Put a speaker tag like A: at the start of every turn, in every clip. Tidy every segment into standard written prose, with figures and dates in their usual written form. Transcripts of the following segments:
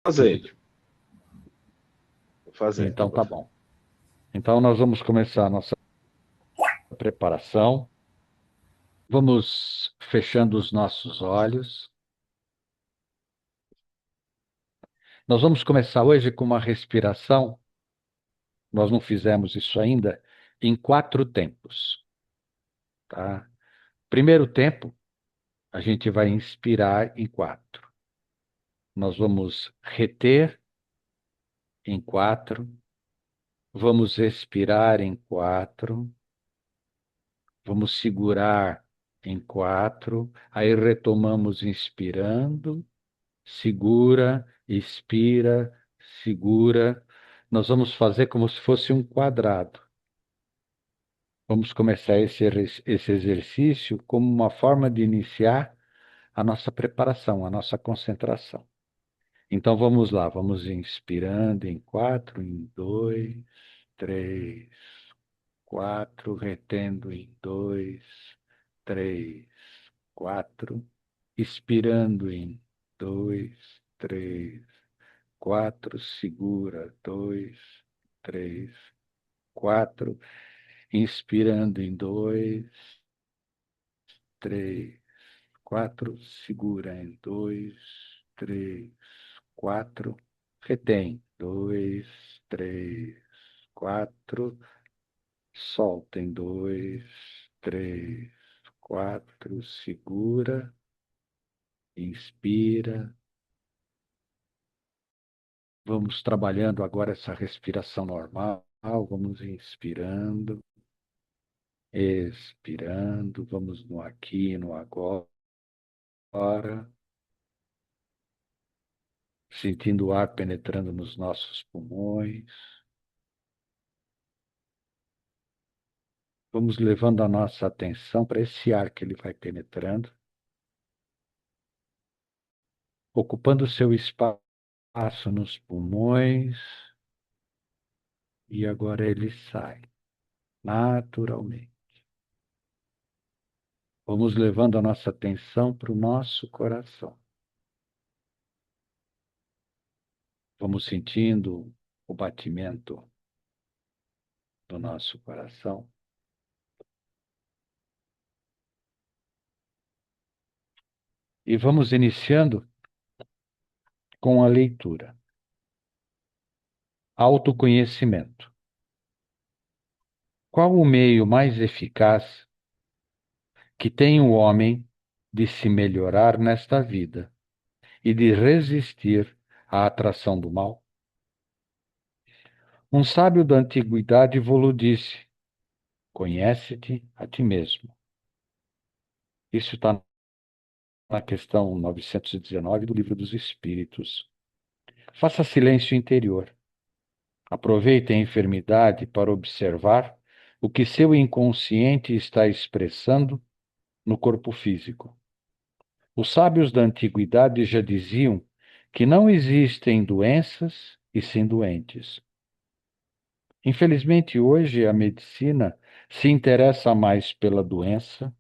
A: Fazer, vou fazer.
B: Então tá bom. Então nós vamos começar a nossa preparação. Vamos fechando os nossos olhos. Nós vamos começar hoje com uma respiração. Nós não fizemos isso ainda em 4 tempos, tá? Primeiro tempo, a gente vai inspirar em 4. Nós vamos reter em 4. Vamos expirar em 4. Vamos segurar em 4. Aí retomamos inspirando. Segura, expira, segura. Nós vamos fazer como se fosse um quadrado. Vamos começar esse exercício como uma forma de iniciar a nossa preparação, a nossa concentração. Então vamos lá, vamos inspirando em 4, em 2, 3, 4, retendo em 2, 3, 4, expirando em 2, 3, 4, segura, 2, 3, 4, inspirando em 2, 3, 4, segura em 2, 3, 4, retém, 2, 3, 4, solta em 2, 3, 4, segura, inspira. Vamos trabalhando agora essa respiração normal, vamos inspirando. Expirando, vamos no aqui, no agora, sentindo o ar penetrando nos nossos pulmões. Vamos levando a nossa atenção para esse ar que ele vai penetrando, ocupando o seu espaço nos pulmões, e agora ele sai naturalmente. Vamos levando a nossa atenção para o nosso coração. Vamos sentindo o batimento do nosso coração. E vamos iniciando com a leitura. Autoconhecimento. Qual o meio mais eficaz que tem o homem de se melhorar nesta vida e de resistir à atração do mal? Um sábio da antiguidade vô-lo disse: conhece-te a ti mesmo. Isso está na questão 919 do Livro dos Espíritos. Faça silêncio interior. Aproveite a enfermidade para observar o que seu inconsciente está expressando no corpo físico. Os sábios da antiguidade já diziam que não existem doenças e sim doentes. Infelizmente, hoje a medicina se interessa mais pela doença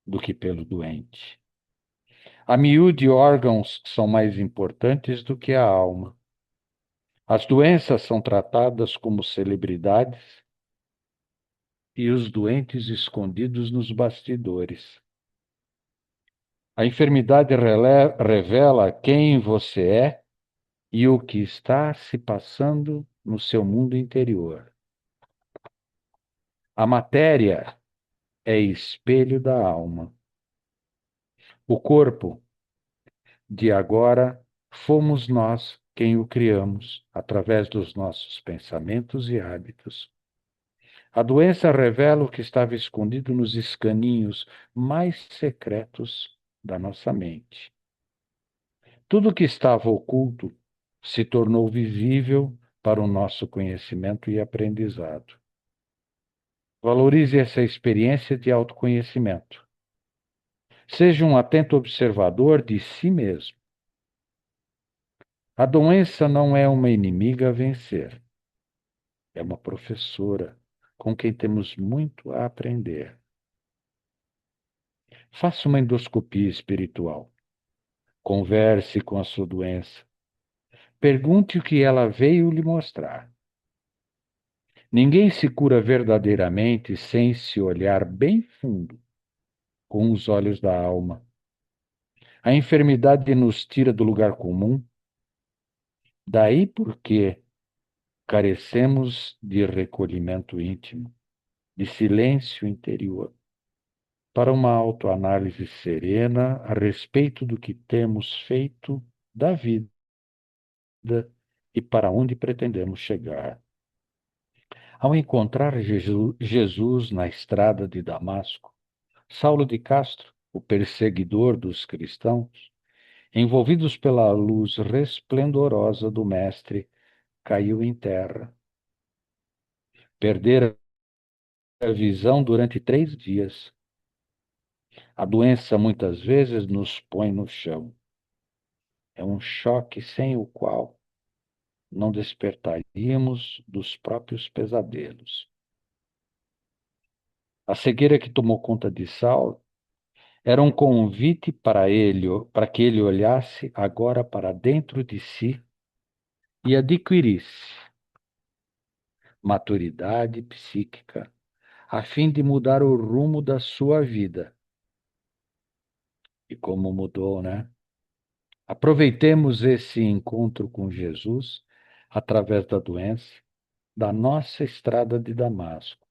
B: do que pelo doente. A miúde, órgãos são mais importantes do que a alma. As doenças são tratadas como celebridades e os doentes escondidos nos bastidores. A enfermidade revela quem você é e o que está se passando no seu mundo interior. A matéria é espelho da alma. O corpo, de agora, fomos nós quem o criamos, através dos nossos pensamentos e hábitos. A doença revela o que estava escondido nos escaninhos mais secretos da nossa mente. Tudo que estava oculto se tornou visível para o nosso conhecimento e aprendizado. Valorize essa experiência de autoconhecimento. Seja um atento observador de si mesmo. A doença não é uma inimiga a vencer, é uma professora com quem temos muito a aprender. Faça uma endoscopia espiritual. Converse com a sua doença. Pergunte o que ela veio lhe mostrar. Ninguém se cura verdadeiramente sem se olhar bem fundo, com os olhos da alma. A enfermidade nos tira do lugar comum, daí porque carecemos de recolhimento íntimo, de silêncio interior, para uma autoanálise serena a respeito do que temos feito da vida e para onde pretendemos chegar. Ao encontrar Jesus na estrada de Damasco, Saulo de Castro, o perseguidor dos cristãos, envolvidos pela luz resplendorosa do Mestre, caiu em terra. Perdera a visão durante 3 dias. A doença muitas vezes nos põe no chão. É um choque sem o qual não despertaríamos dos próprios pesadelos. A cegueira que tomou conta de Saulo era um convite para que ele olhasse agora para dentro de si e adquirisse maturidade psíquica, a fim de mudar o rumo da sua vida. E como mudou, né? Aproveitemos esse encontro com Jesus através da doença, da nossa estrada de Damasco.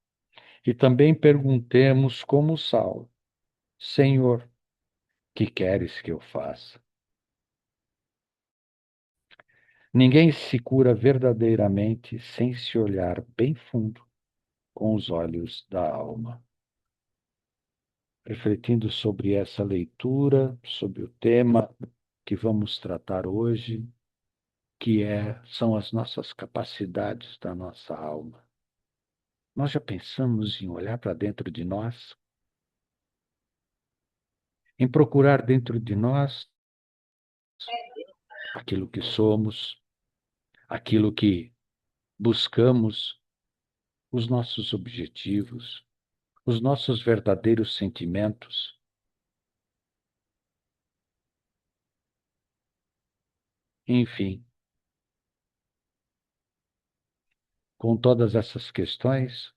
B: E também perguntemos como Saulo: Senhor, que queres que eu faça? Ninguém se cura verdadeiramente sem se olhar bem fundo com os olhos da alma. Refletindo sobre essa leitura, sobre o tema que vamos tratar hoje, são as nossas capacidades da nossa alma. Nós já pensamos em olhar para dentro de nós, em procurar dentro de nós aquilo que somos, aquilo que buscamos, os nossos objetivos, os nossos verdadeiros sentimentos. Enfim, com todas essas questões,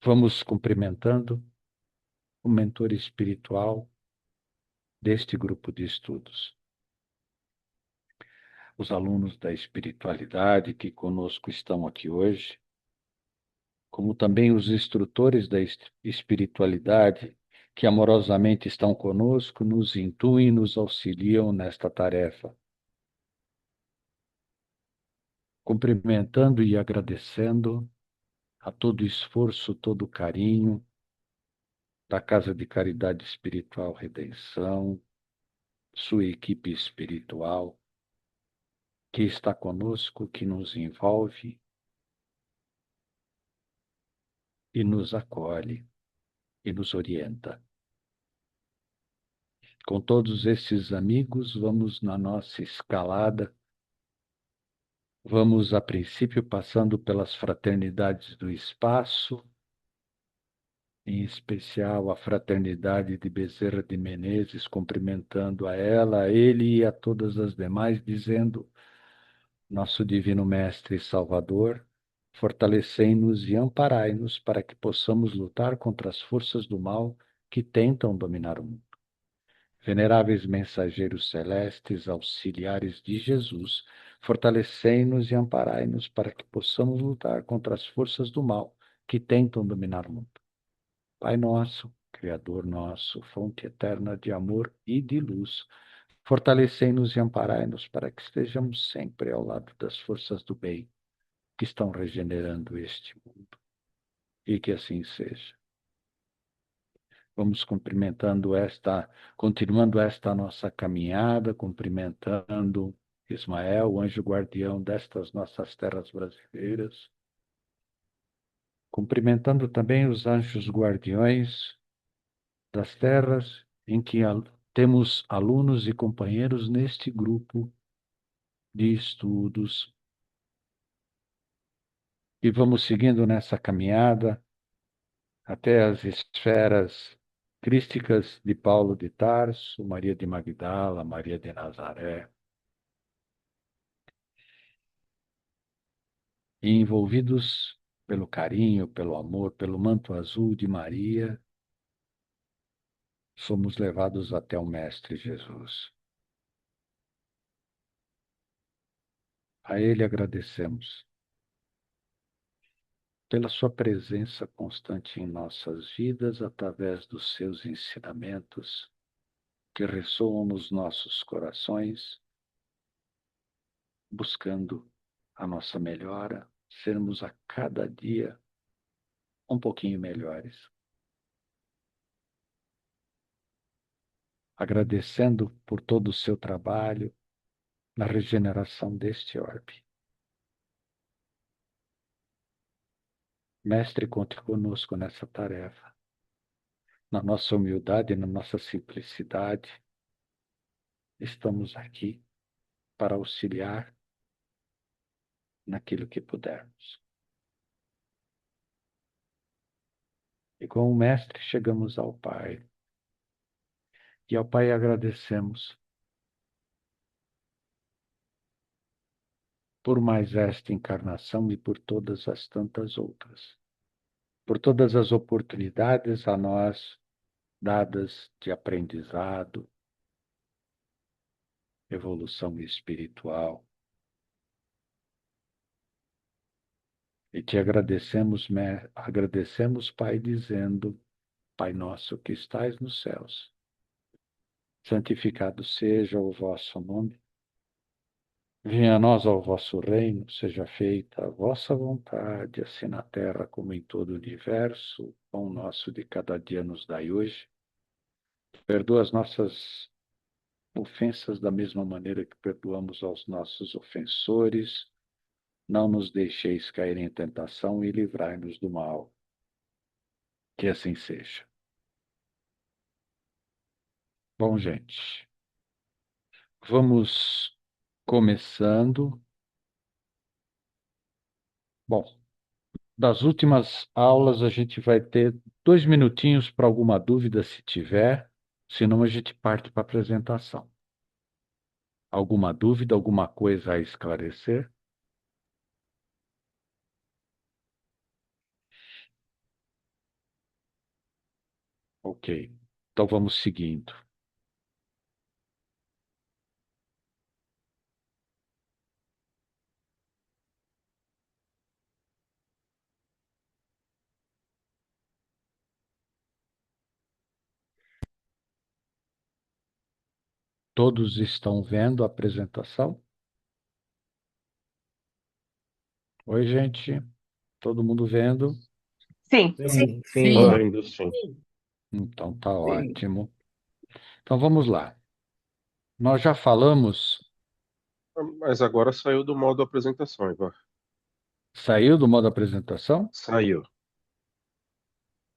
B: vamos cumprimentando o mentor espiritual deste grupo de estudos. Os alunos da espiritualidade que conosco estão aqui hoje, como também os instrutores da espiritualidade que amorosamente estão conosco, nos intuem e nos auxiliam nesta tarefa. Cumprimentando e agradecendo a todo o esforço, todo o carinho da Casa de Caridade Espiritual Redenção, sua equipe espiritual, que está conosco, que nos envolve e nos acolhe e nos orienta. Com todos esses amigos, vamos na nossa escalada. Vamos, a princípio, passando pelas fraternidades do espaço, em especial a fraternidade de Bezerra de Menezes, cumprimentando a ela, a ele e a todas as demais, dizendo: Nosso Divino Mestre e Salvador, fortalecei-nos e amparai-nos para que possamos lutar contra as forças do mal que tentam dominar o mundo. Veneráveis mensageiros celestes, auxiliares de Jesus, fortalecei-nos e amparai-nos para que possamos lutar contra as forças do mal que tentam dominar o mundo. Pai nosso, Criador nosso, fonte eterna de amor e de luz, fortalecei-nos e amparai-nos para que estejamos sempre ao lado das forças do bem que estão regenerando este mundo. E que assim seja. Vamos continuando esta nossa caminhada, cumprimentando Ismael, o anjo guardião destas nossas terras brasileiras, cumprimentando também os anjos guardiões das terras em que temos alunos e companheiros neste grupo de estudos. E vamos seguindo nessa caminhada até as esferas crísticas de Paulo de Tarso, Maria de Magdala, Maria de Nazaré. e envolvidos pelo carinho, pelo amor, pelo manto azul de Maria, somos levados até o Mestre Jesus. A Ele agradecemos pela sua presença constante em nossas vidas através dos seus ensinamentos que ressoam nos nossos corações, buscando a nossa melhora, sermos a cada dia um pouquinho melhores. Agradecendo por todo o seu trabalho na regeneração deste orbe. Mestre, conte conosco nessa tarefa. Na nossa humildade, na nossa simplicidade, estamos aqui para auxiliar naquilo que pudermos. E com o Mestre chegamos ao Pai. E ao Pai agradecemos por mais esta encarnação e por todas as tantas outras. Por todas as oportunidades a nós dadas de aprendizado, evolução espiritual. E te agradecemos, Pai, dizendo: Pai nosso que estais nos céus, santificado seja o vosso nome. Venha a nós ao vosso reino, seja feita a vossa vontade, assim na terra como em todo o universo. O pão nosso de cada dia nos dai hoje. Perdoa as nossas ofensas da mesma maneira que perdoamos aos nossos ofensores. Não nos deixeis cair em tentação e livrai-nos do mal. Que assim seja. Bom, gente, vamos começando. Bom, das últimas aulas a gente vai ter 2 minutinhos para alguma dúvida, se tiver, senão a gente parte para a apresentação. Alguma dúvida, alguma coisa a esclarecer? Ok, então vamos seguindo. Todos estão vendo a apresentação? Oi, gente. Todo mundo vendo?
C: Sim.
D: Sim,
A: Tô
D: sim.
A: vendo, sim.
B: Então tá ótimo. Então vamos lá. Nós já falamos.
A: Mas agora saiu do modo apresentação, Ivan.
B: Saiu do modo apresentação?
A: Saiu.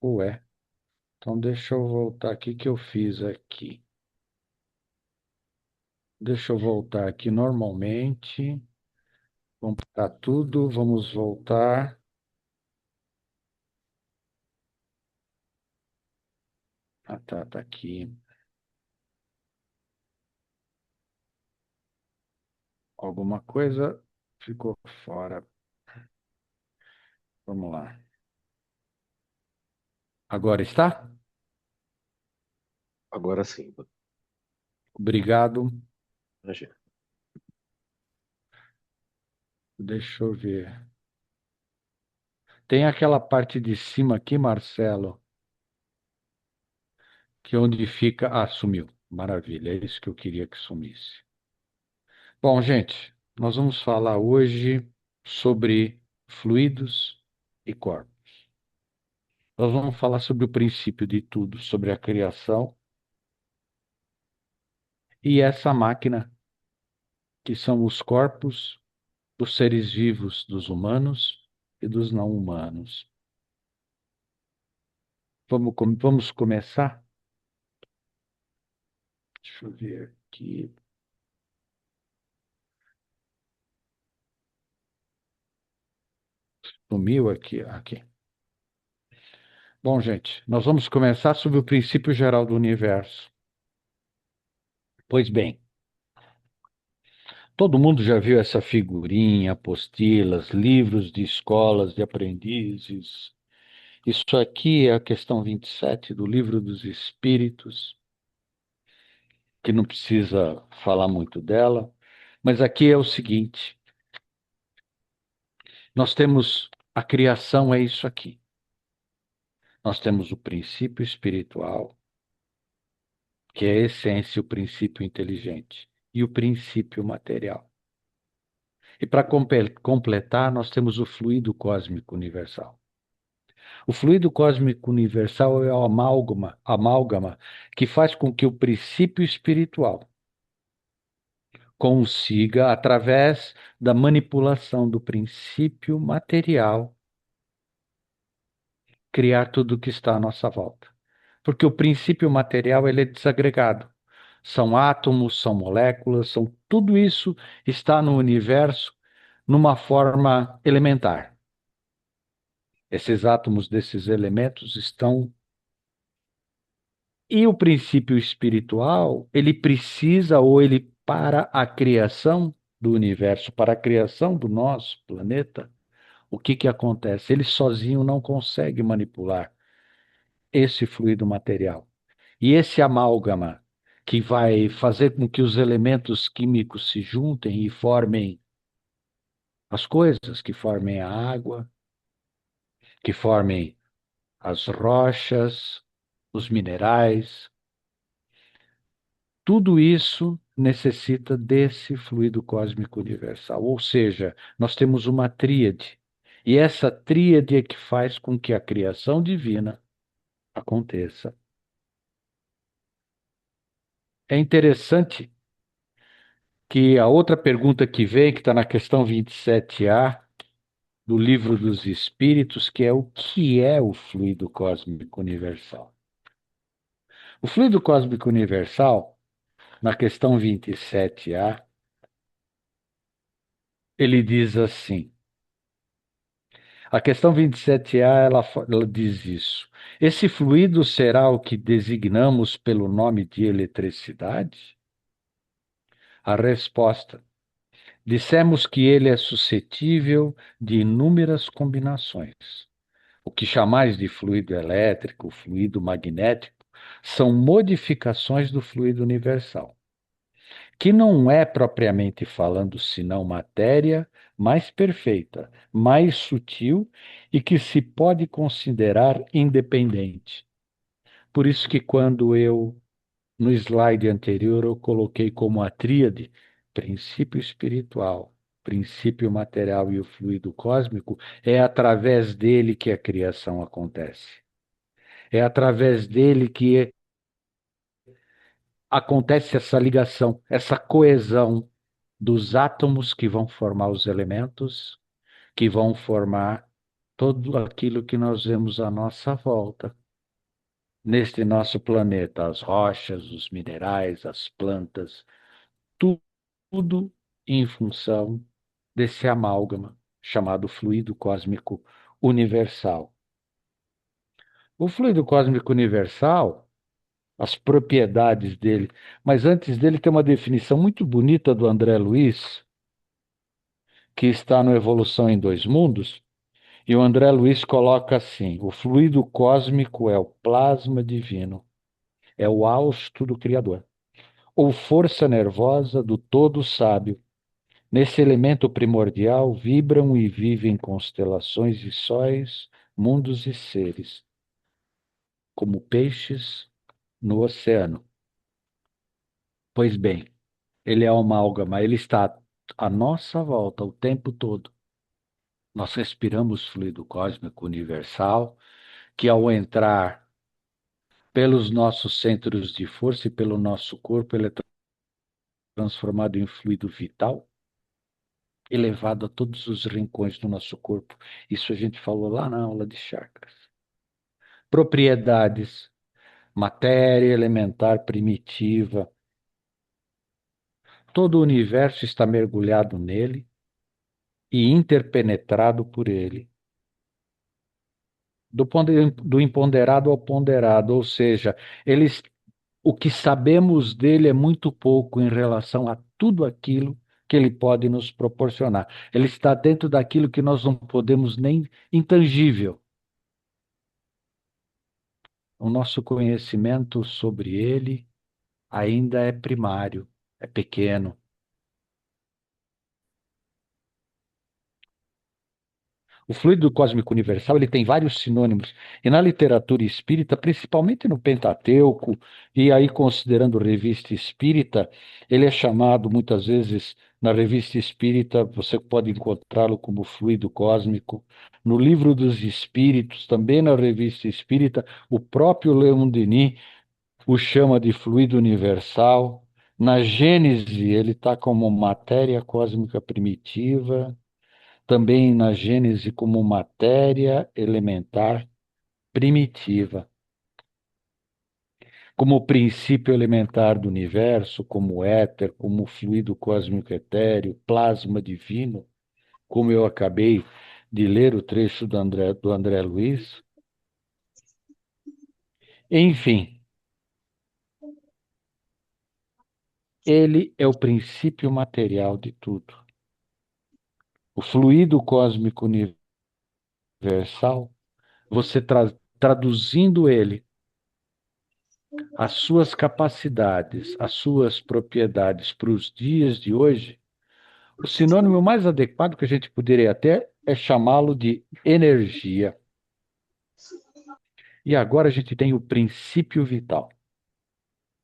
B: Ué. Então deixa eu voltar aqui que eu fiz aqui. Deixa eu voltar aqui normalmente. Vamos parar tudo, vamos voltar. Ah, tá aqui. Alguma coisa ficou fora. Vamos lá. Agora está?
A: Agora sim, Ivan.
B: Obrigado.
A: Imagina.
B: Deixa eu ver. Tem aquela parte de cima aqui, Marcelo, que é onde fica. Ah, sumiu. Maravilha, é isso que eu queria que sumisse. Bom, gente, nós vamos falar hoje sobre fluidos e corpos. Nós vamos falar sobre o princípio de tudo, sobre a criação e essa máquina que são os corpos dos seres vivos, dos humanos e dos não humanos. Vamos começar? Deixa eu ver aqui. Sumiu aqui, aqui. Bom, gente, nós vamos começar sobre o princípio geral do universo. Pois bem, Todo mundo já viu essa figurinha, apostilas, livros de escolas de aprendizes. Isso aqui é a questão 27 do Livro dos Espíritos, que não precisa falar muito dela, mas aqui é o seguinte: nós temos a criação, é isso aqui. Nós temos o princípio espiritual, que é a essência, o princípio inteligente, e o princípio material. E para completar, nós temos o fluido cósmico universal. O fluido cósmico universal é o amálgama que faz com que o princípio espiritual consiga, através da manipulação do princípio material, criar tudo o que está à nossa volta. Porque o princípio material ele é desagregado. São átomos, são moléculas, tudo isso está no universo numa forma elementar. Esses átomos desses elementos estão. E o princípio espiritual, ele precisa, ou ele, para a criação do universo, para a criação do nosso planeta, o que que acontece? Ele sozinho não consegue manipular esse fluido material. E esse amálgama, que vai fazer com que os elementos químicos se juntem e formem as coisas, que formem a água, que formem as rochas, os minerais, tudo isso necessita desse fluido cósmico universal. Ou seja, nós temos uma tríade. E essa tríade é que faz com que a criação divina aconteça. É interessante que a outra pergunta que vem, que está na questão 27A do Livro dos Espíritos, que é o que é o fluido cósmico universal? O fluido cósmico universal, na questão 27A, ele diz assim: a questão 27A, ela diz isso. Esse fluido será o que designamos pelo nome de eletricidade? A resposta: dissemos que ele é suscetível de inúmeras combinações. O que chamais de fluido elétrico, fluido magnético, são modificações do fluido universal, que não é propriamente falando senão matéria mais perfeita, mais sutil e que se pode considerar independente. Por isso que quando no slide anterior, eu coloquei como a tríade princípio espiritual, princípio material e o fluido cósmico, é através dele que a criação acontece. É através dele que acontece essa ligação, essa coesão dos átomos que vão formar os elementos, que vão formar tudo aquilo que nós vemos à nossa volta, neste nosso planeta, as rochas, os minerais, as plantas, tudo em função desse amálgama chamado fluido cósmico universal. O fluido cósmico universal, as propriedades dele, mas antes dele tem uma definição muito bonita do André Luiz, que está no Evolução em Dois Mundos, e o André Luiz coloca assim: o fluido cósmico é o plasma divino, é o hausto do Criador, ou força nervosa do todo sábio. Nesse elemento primordial vibram e vivem constelações e sóis, mundos e seres, como peixes no oceano. Pois bem, ele é uma amálgama, ele está à nossa volta o tempo todo. Nós respiramos fluido cósmico universal, que ao entrar pelos nossos centros de força e pelo nosso corpo, ele é transformado em fluido vital, elevado a todos os rincões do nosso corpo. Isso a gente falou lá na aula de chakras. Propriedades: matéria elementar primitiva. Todo o universo está mergulhado nele e interpenetrado por ele. Do imponderado ao ponderado, ou seja, o que sabemos dele é muito pouco em relação a tudo aquilo que ele pode nos proporcionar. Ele está dentro daquilo que nós não podemos nem intangível. O nosso conhecimento sobre ele ainda é primário, é pequeno. O fluido cósmico universal, ele tem vários sinônimos. E na literatura espírita, principalmente no Pentateuco, e aí considerando revista espírita, ele é chamado muitas vezes na revista espírita, você pode encontrá-lo como fluido cósmico. No livro dos Espíritos, também na revista espírita, o próprio Leon Denis o chama de fluido universal. Na Gênese, ele está como matéria cósmica primitiva, também na Gênese como matéria elementar primitiva, como princípio elementar do universo, como éter, como fluido cósmico etéreo, plasma divino, como eu acabei de ler o trecho do André Luiz. Enfim, ele é o princípio material de tudo. O fluido cósmico universal, você traduzindo ele, as suas capacidades, as suas propriedades para os dias de hoje, o sinônimo mais adequado que a gente poderia ter é chamá-lo de energia. E agora a gente tem o princípio vital.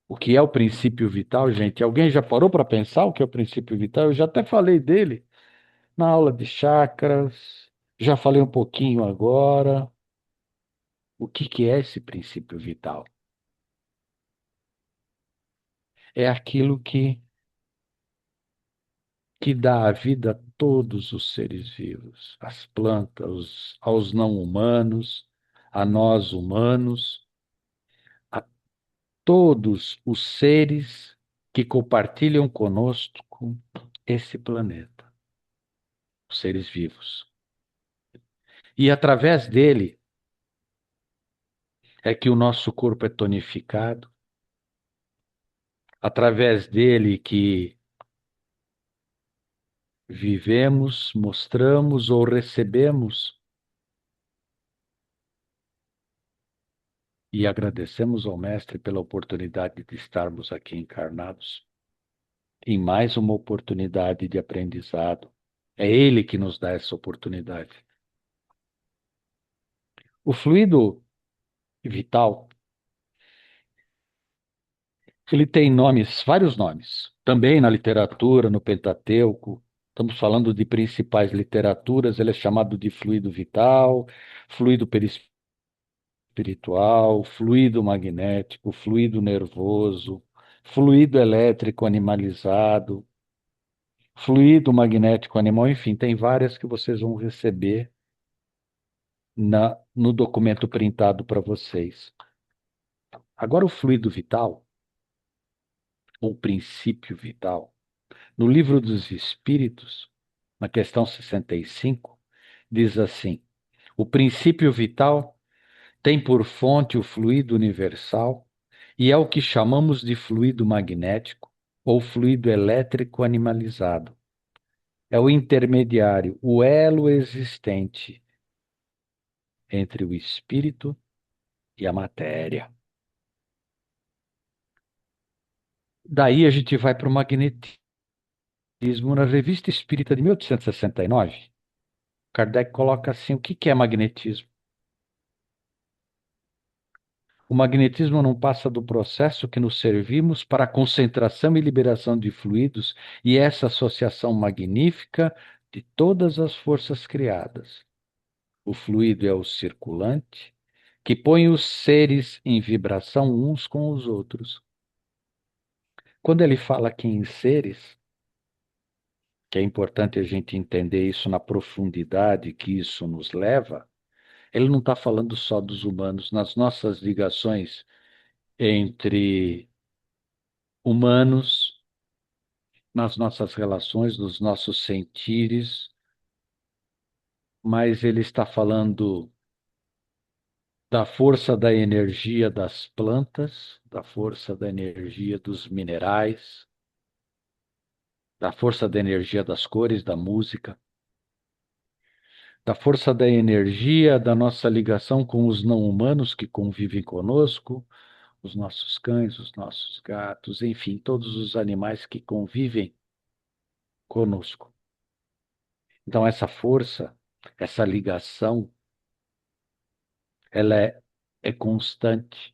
B: O que é o princípio vital, gente? Alguém já parou para pensar o que é o princípio vital? Eu já até falei dele na aula de chakras, já falei um pouquinho agora. O que é esse princípio vital? É aquilo que dá a vida a todos os seres vivos, às plantas, aos não humanos, a nós humanos, a todos os seres que compartilham conosco esse planeta, os seres vivos. E através dele é que o nosso corpo é tonificado, através dele que vivemos, mostramos ou recebemos e agradecemos ao Mestre pela oportunidade de estarmos aqui encarnados em mais uma oportunidade de aprendizado. É Ele que nos dá essa oportunidade. O fluido vital, ele tem nomes, vários nomes. Também na literatura, no Pentateuco, estamos falando de principais literaturas, ele é chamado de fluido vital, fluido perispiritual, fluido magnético, fluido nervoso, fluido elétrico animalizado, fluido magnético animal, enfim, tem várias que vocês vão receber no documento printado para vocês. Agora, o fluido vital, ou princípio vital, no Livro dos Espíritos, na questão 65, diz assim: o princípio vital tem por fonte o fluido universal e é o que chamamos de fluido magnético ou fluido elétrico animalizado. É o intermediário, o elo existente entre o espírito e a matéria. Daí a gente vai para o magnetismo. Na Revista Espírita de 1869, Kardec coloca assim: o que é magnetismo? O magnetismo não passa do processo que nos servimos para a concentração e liberação de fluidos e essa associação magnífica de todas as forças criadas. O fluido é o circulante que põe os seres em vibração uns com os outros. Quando ele fala aqui em seres, que é importante a gente entender isso na profundidade que isso nos leva, ele não está falando só dos humanos, nas nossas ligações entre humanos, nas nossas relações, nos nossos sentires, mas ele está falando da força da energia das plantas, da força da energia dos minerais, da força da energia das cores, da música, da força da energia da nossa ligação com os não-humanos que convivem conosco, os nossos cães, os nossos gatos, enfim, todos os animais que convivem conosco. Então, essa força, essa ligação, ela é constante,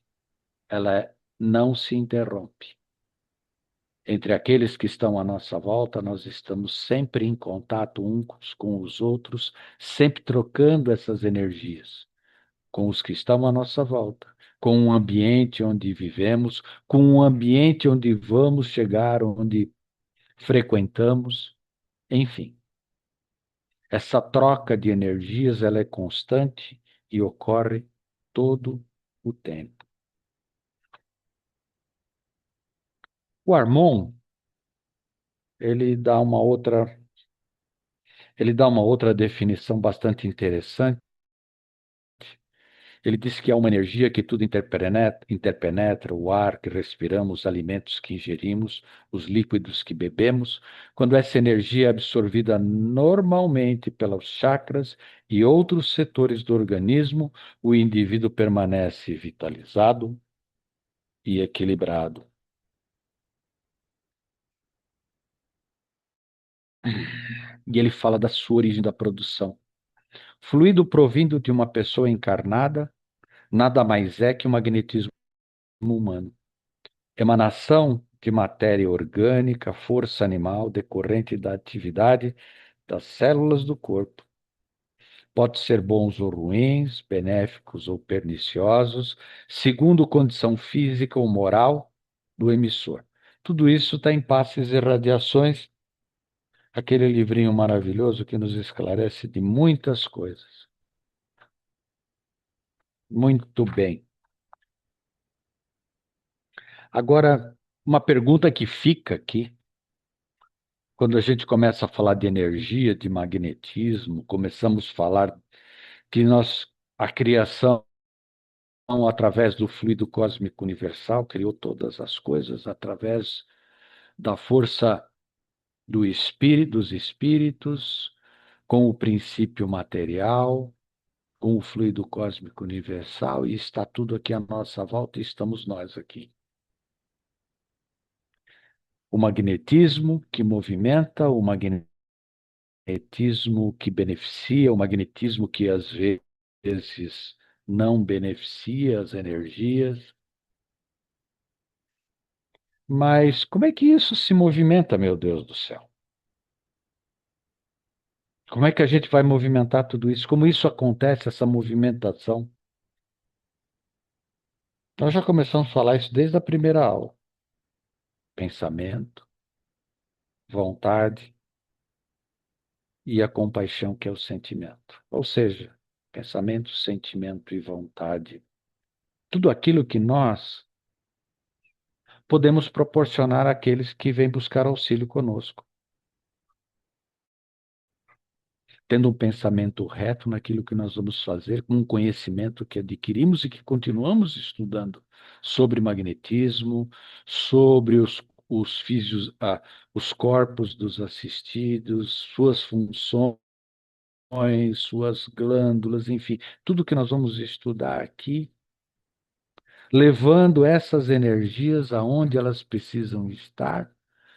B: não se interrompe. Entre aqueles que estão à nossa volta, nós estamos sempre em contato uns com os outros, sempre trocando essas energias com os que estão à nossa volta, com o ambiente onde vivemos, com o ambiente onde vamos chegar, onde frequentamos, enfim. Essa troca de energias, ela é constante e ocorre todo o tempo. O Harmon, ele dá uma outra, ele dá uma outra definição bastante interessante. Ele diz que é uma energia que tudo interpenetra, o ar que respiramos, os alimentos que ingerimos, os líquidos que bebemos. Quando essa energia é absorvida normalmente pelos chakras e outros setores do organismo, o indivíduo permanece vitalizado e equilibrado. E ele fala da sua origem da produção. Fluido provindo de uma pessoa encarnada, nada mais é que o magnetismo humano. Emanação de matéria orgânica, força animal decorrente da atividade das células do corpo. Pode ser bons ou ruins, benéficos ou perniciosos, segundo condição física ou moral do emissor. Tudo isso está em Passes e Radiações, aquele livrinho maravilhoso que nos esclarece de muitas coisas. Muito bem. Agora, uma pergunta que fica aqui. Quando a gente começa a falar de energia, de magnetismo, começamos a falar que a criação, através do fluido cósmico universal, criou todas as coisas através da força dos espíritos, com o princípio material, com o fluido cósmico universal, e está tudo aqui à nossa volta e estamos nós aqui. O magnetismo que movimenta, o magnetismo que beneficia, o magnetismo que às vezes não beneficia as energias. Mas como é que isso se movimenta, meu Deus do céu? Como é que a gente vai movimentar tudo isso? Como isso acontece, essa movimentação? Nós já começamos a falar isso desde a primeira aula. Pensamento, vontade e a compaixão, que é o sentimento. Ou seja, pensamento, sentimento e vontade. Tudo aquilo que nós podemos proporcionar àqueles que vêm buscar auxílio conosco, tendo um pensamento reto naquilo que nós vamos fazer, com um conhecimento que adquirimos e que continuamos estudando sobre magnetismo, sobre os corpos dos assistidos, suas funções, suas glândulas, enfim, tudo que nós vamos estudar aqui, levando essas energias aonde elas precisam estar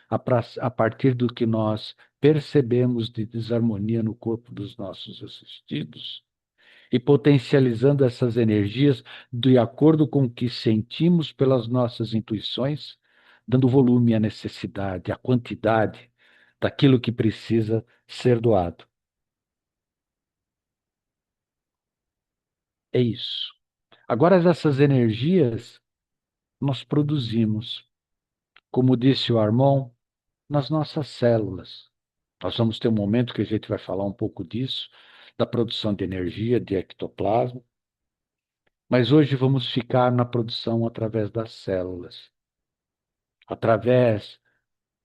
B: a partir do que nós percebemos de desarmonia no corpo dos nossos assistidos e potencializando essas energias de acordo com o que sentimos pelas nossas intuições, dando volume à necessidade, à quantidade daquilo que precisa ser doado. É isso. Agora, essas energias nós produzimos, como disse o Armon, nas nossas células. Nós vamos ter um momento que a gente vai falar um pouco disso, da produção de energia, de ectoplasma, mas hoje vamos ficar na produção através das células, através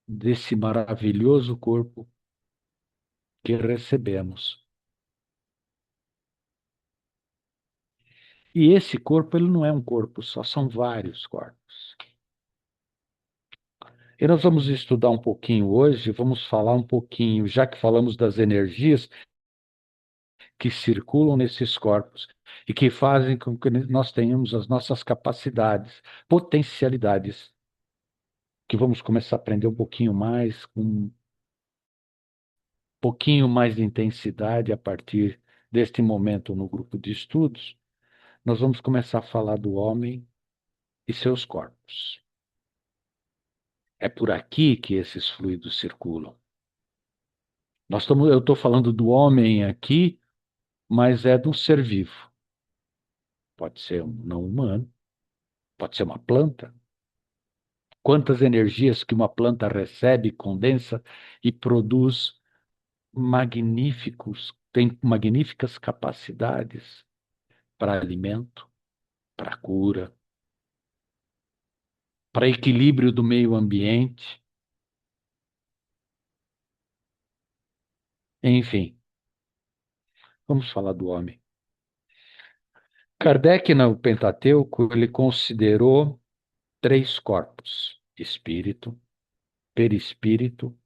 B: desse maravilhoso corpo que recebemos. E esse corpo, ele não é um corpo só, são vários corpos. E nós vamos estudar um pouquinho hoje, vamos falar um pouquinho, já que falamos das energias que circulam nesses corpos e que fazem com que nós tenhamos as nossas capacidades, potencialidades, que vamos começar a aprender um pouquinho mais, com um pouquinho mais de intensidade a partir deste momento no grupo de estudos. Nós vamos começar a falar do homem e seus corpos. É por aqui que esses fluidos circulam. Eu estou falando do homem aqui, mas é do ser vivo. Pode ser um não humano, pode ser uma planta. Quantas energias que uma planta recebe, condensa e produz tem magníficas capacidades para alimento, para cura, para equilíbrio do meio ambiente, enfim, vamos falar do homem. Kardec, no Pentateuco, ele considerou três corpos: espírito, perispírito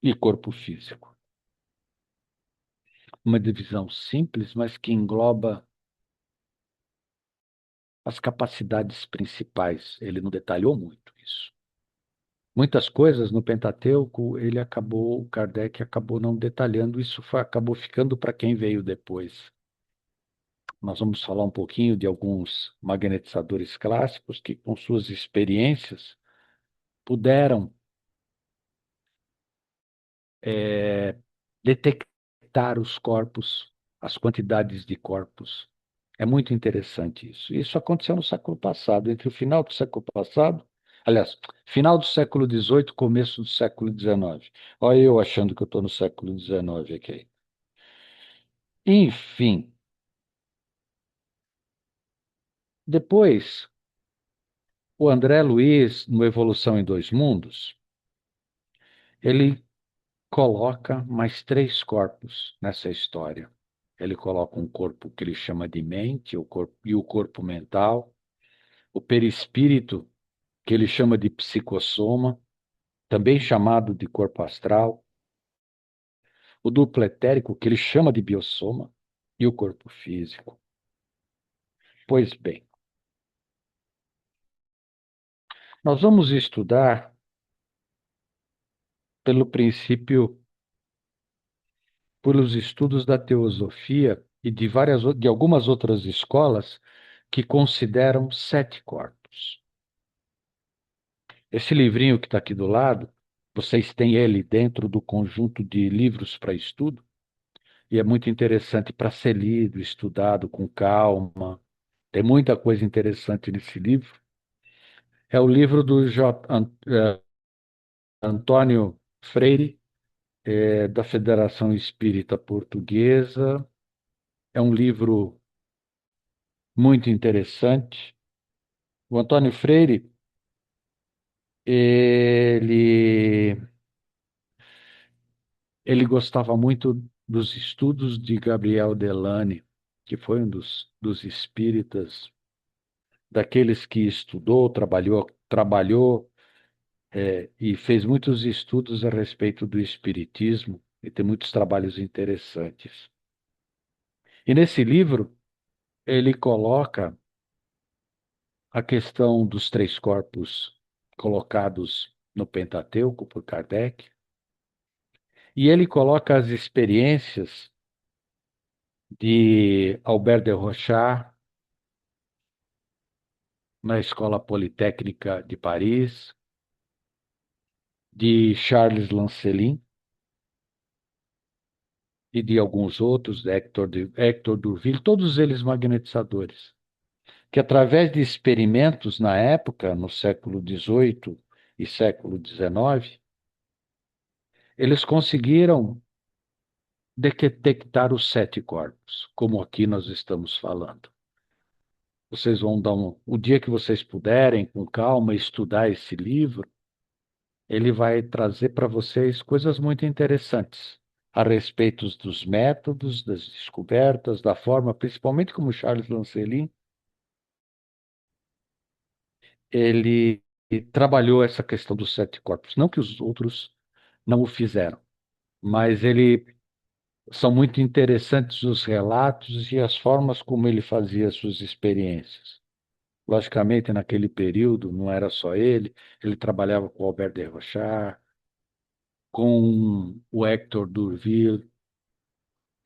B: e corpo físico. Uma divisão simples, mas que engloba as capacidades principais. Ele não detalhou muito isso. Muitas coisas no Pentateuco, Kardec acabou não detalhando, acabou ficando para quem veio depois. Nós vamos falar um pouquinho de alguns magnetizadores clássicos que, com suas experiências, puderam é, detectar os corpos, as quantidades de corpos. É muito interessante isso. Isso aconteceu no século passado, entre o final do século passado, aliás, final do século XVIII, começo do século XIX. Olha eu achando que eu estou no século XIX aqui. Enfim, depois, o André Luiz, no Evolução em Dois Mundos, ele coloca mais três corpos nessa história. Ele coloca um corpo que ele chama de mente, o corpo mental, o perispírito, que ele chama de psicossoma, também chamado de corpo astral, o duplo etérico, que ele chama de biossoma, e o corpo físico. Pois bem, nós vamos estudar pelo princípio, pelos estudos da teosofia e de algumas outras escolas que consideram sete corpos. Esse livrinho que está aqui do lado, vocês têm ele dentro do conjunto de livros para estudo, e é muito interessante para ser lido, estudado com calma. Tem muita coisa interessante nesse livro. É o livro do Antônio Freire, da Federação Espírita Portuguesa. É um livro muito interessante. O Antônio Freire, ele, ele gostava muito dos estudos de Gabriel Delane, que foi um dos espíritas, daqueles que estudou, trabalhou e fez muitos estudos a respeito do espiritismo e tem muitos trabalhos interessantes. E nesse livro, ele coloca a questão dos três corpos colocados no Pentateuco por Kardec, e ele coloca as experiências de Albert de Rochat na Escola Politécnica de Paris, de Charles Lancelin e de alguns outros, Hector Durville, todos eles magnetizadores, que através de experimentos na época, no século XVIII e século XIX, eles conseguiram detectar os sete corpos, como aqui nós estamos falando. Vocês vão o dia que vocês puderem, com calma, estudar esse livro, ele vai trazer para vocês coisas muito interessantes a respeito dos métodos, das descobertas, da forma, principalmente como Charles Lancelin, ele trabalhou essa questão dos 7 corpos. Não que os outros não o fizeram, mas ele são muito interessantes os relatos e as formas como ele fazia suas experiências. Logicamente, naquele período, não era só ele trabalhava com Albert de Rochard, com o Hector Durville.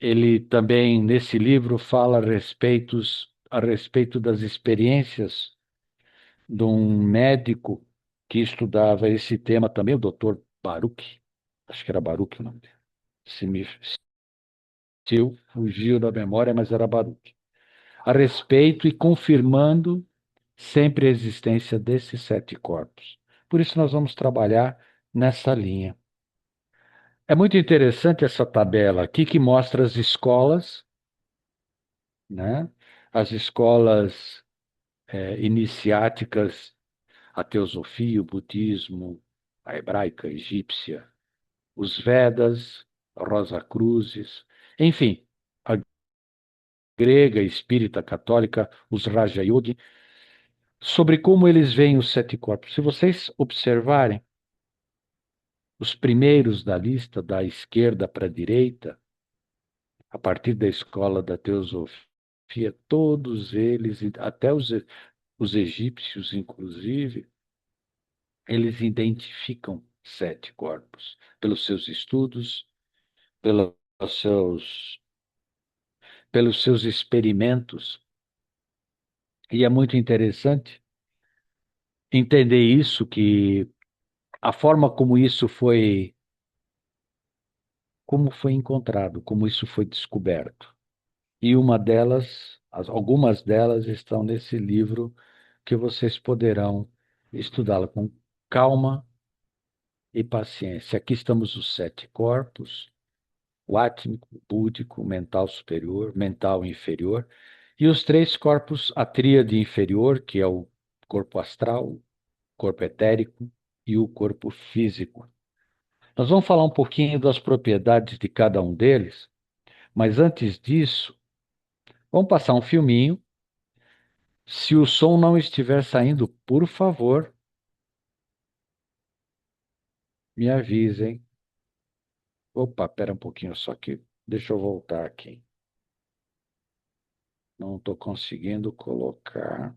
B: Ele também, nesse livro, fala a respeito das experiências de um médico que estudava esse tema também, o Dr. Baruch, acho que era Baruch o nome dele. Se eu fugiu da memória, mas era Baruch. A respeito e confirmando sempre a existência desses 7 corpos. Por isso nós vamos trabalhar nessa linha. É muito interessante essa tabela aqui que mostra as escolas, né? As escolas iniciáticas, a teosofia, o budismo, a hebraica, a egípcia, os Vedas, a Rosa Cruzes, enfim, a grega, espírita, católica, os Raja Yogi, sobre como eles veem os 7 corpos. Se vocês observarem, os primeiros da lista, da esquerda para a direita, a partir da escola da teosofia, todos eles, até os egípcios, inclusive, eles identificam 7 corpos pelos seus estudos, pelos seus, pelos seus experimentos. E é muito interessante entender isso, que a forma como foi encontrado, como isso foi descoberto. E uma delas, algumas delas estão nesse livro que vocês poderão estudá-la com calma e paciência. Aqui estamos os 7 corpos: o átmico, o búdico, o mental superior, mental inferior, e os 3 corpos, a tríade inferior, que é o corpo astral, o corpo etérico e o corpo físico. Nós vamos falar um pouquinho das propriedades de cada um deles, mas antes disso, vamos passar um filminho. Se o som não estiver saindo, por favor, me avisem. Opa, pera um pouquinho só que deixa eu voltar aqui. Não estou conseguindo colocar.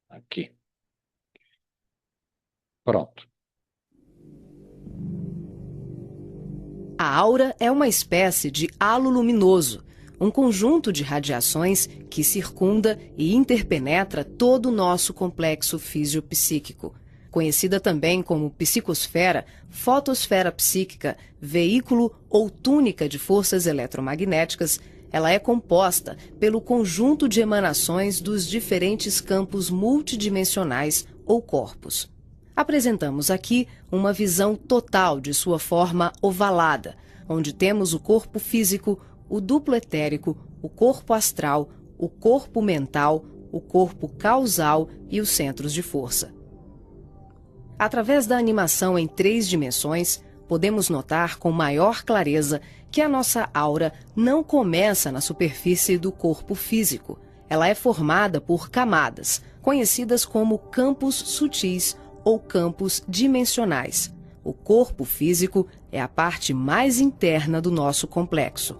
B: Aqui. Pronto.
C: A aura é uma espécie de halo luminoso, um conjunto de radiações que circunda e interpenetra todo o nosso complexo fisiopsíquico. Conhecida também como psicosfera, fotosfera psíquica, veículo ou túnica de forças eletromagnéticas, ela é composta pelo conjunto de emanações dos diferentes campos multidimensionais ou corpos. Apresentamos aqui uma visão total de sua forma ovalada, onde temos o corpo físico, o duplo etérico, o corpo astral, o corpo mental, o corpo causal e os centros de força. Através da animação em 3 dimensões, podemos notar com maior clareza que a nossa aura não começa na superfície do corpo físico. Ela é formada por camadas, conhecidas como campos sutis ou campos dimensionais. O corpo físico é a parte mais interna do nosso complexo.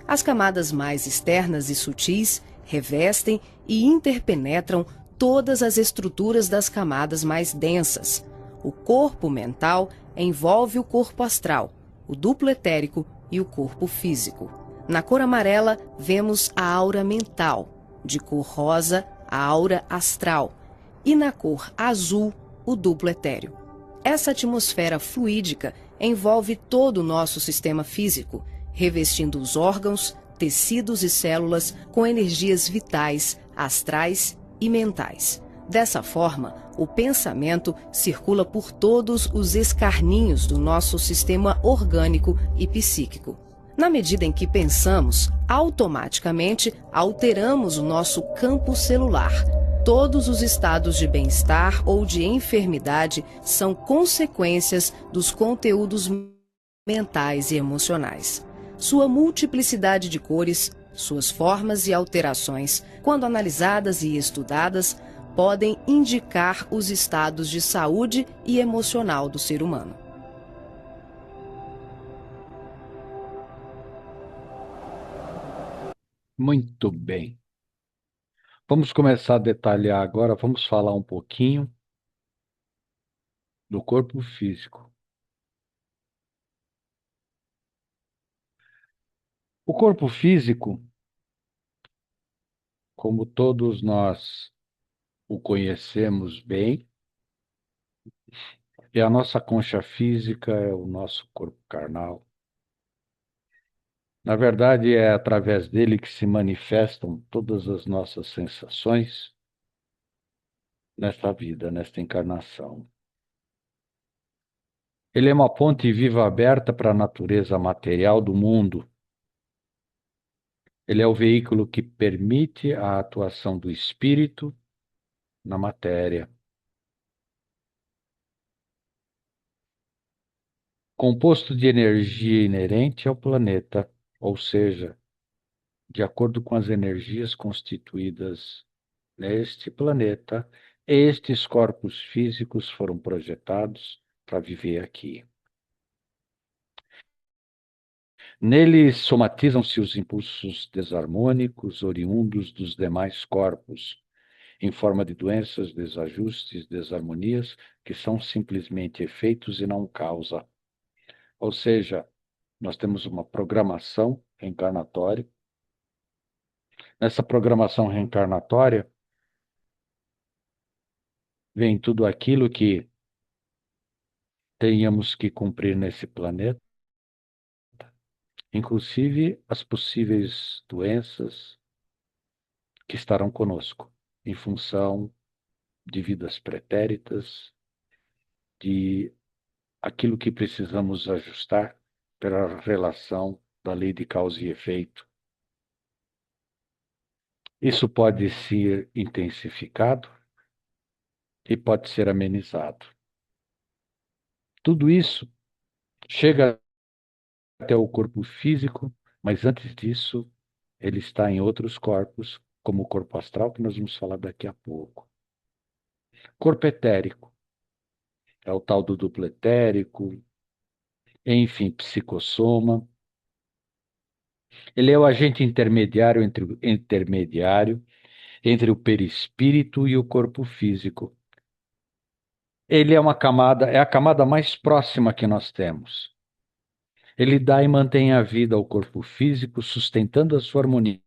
C: As camadas mais externas e sutis revestem e interpenetram todas as estruturas das camadas mais densas. O corpo mental envolve o corpo astral, o duplo etérico e o corpo físico. Na cor amarela, vemos a aura mental, de cor rosa, a aura astral, e na cor azul, o duplo etéreo. Essa atmosfera fluídica envolve todo o nosso sistema físico, revestindo os órgãos, tecidos e células com energias vitais, astrais e mentais. Dessa forma, o pensamento circula por todos os escarninhos do nosso sistema orgânico e psíquico. Na medida em que pensamos, automaticamente alteramos o nosso campo celular. Todos os estados de bem-estar ou de enfermidade são consequências dos conteúdos mentais e emocionais. Sua multiplicidade de cores, Suas formas e alterações, quando analisadas e estudadas, podem indicar os estados de saúde e emocional do ser humano.
B: Muito bem. Vamos começar a detalhar agora, vamos falar um pouquinho do corpo físico. O corpo físico, como todos nós o conhecemos bem, é a nossa concha física, é o nosso corpo carnal. Na verdade, é através dele que se manifestam todas as nossas sensações nesta vida, nesta encarnação. Ele é uma ponte viva aberta para a natureza material do mundo. Ele é o veículo que permite a atuação do espírito na matéria. Composto de energia inerente ao planeta, ou seja, de acordo com as energias constituídas neste planeta, estes corpos físicos foram projetados para viver aqui. Neles somatizam-se os impulsos desarmônicos oriundos dos demais corpos, em forma de doenças, desajustes, desarmonias, que são simplesmente efeitos e não causa. Ou seja, nós temos uma programação reencarnatória. Nessa programação reencarnatória, vem tudo aquilo que tenhamos que cumprir nesse planeta, inclusive as possíveis doenças que estarão conosco, em função de vidas pretéritas, de aquilo que precisamos ajustar pela relação da lei de causa e efeito. Isso pode ser intensificado e pode ser amenizado. Tudo isso chega até o corpo físico, mas antes disso, ele está em outros corpos, como o corpo astral, que nós vamos falar daqui a pouco. Corpo etérico é o tal do duplo etérico, enfim, psicossoma. Ele é o agente intermediário entre o perispírito e o corpo físico. Ele é a camada mais próxima que nós temos. Ele dá e mantém a vida ao corpo físico, sustentando a sua harmonia.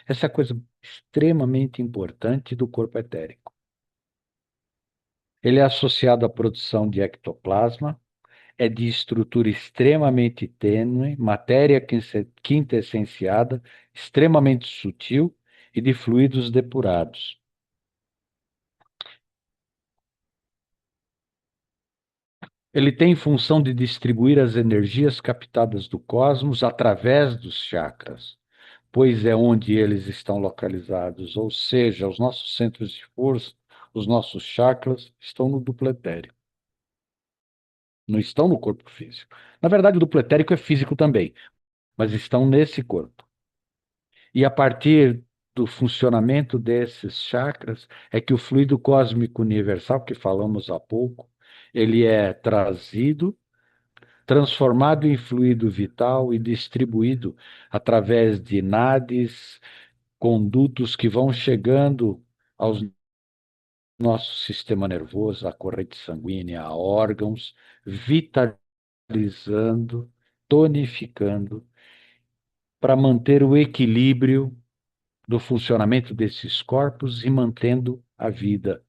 B: Essa é a coisa extremamente importante do corpo etérico. Ele é associado à produção de ectoplasma, é de estrutura extremamente tênue, matéria quintessenciada, extremamente sutil e de fluidos depurados. Ele tem função de distribuir as energias captadas do cosmos através dos chakras, pois é onde eles estão localizados, ou seja, os nossos centros de força, os nossos chakras estão no duplo etérico. Não estão no corpo físico. Na verdade, o duplo etérico é físico também, mas estão nesse corpo. E a partir do funcionamento desses chakras é que o fluido cósmico universal, que falamos há pouco, ele é trazido, transformado em fluido vital e distribuído através de nadis, condutos que vão chegando ao nosso sistema nervoso, à corrente sanguínea, a órgãos, vitalizando, tonificando, para manter o equilíbrio do funcionamento desses corpos e mantendo a vida.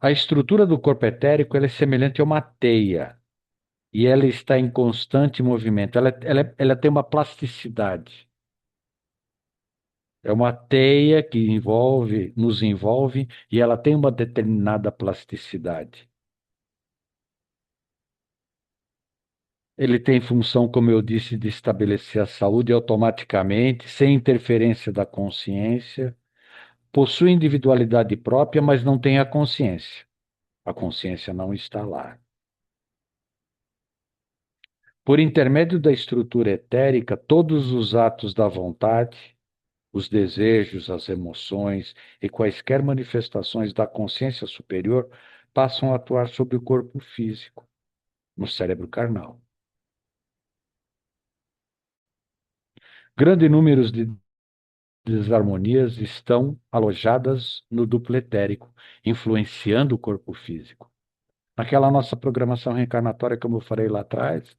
B: A estrutura do corpo etérico ela é semelhante a uma teia e ela está em constante movimento. Ela tem uma plasticidade. É uma teia que nos envolve e ela tem uma determinada plasticidade. Ele tem função, como eu disse, de estabelecer a saúde automaticamente, sem interferência da consciência. Possui individualidade própria, mas não tem a consciência. A consciência não está lá. Por intermédio da estrutura etérica, todos os atos da vontade, os desejos, as emoções e quaisquer manifestações da consciência superior passam a atuar sobre o corpo físico, no cérebro carnal. Grande número de desarmonias estão alojadas no duplo etérico, influenciando o corpo físico. Naquela nossa programação reencarnatória, como eu falei lá atrás,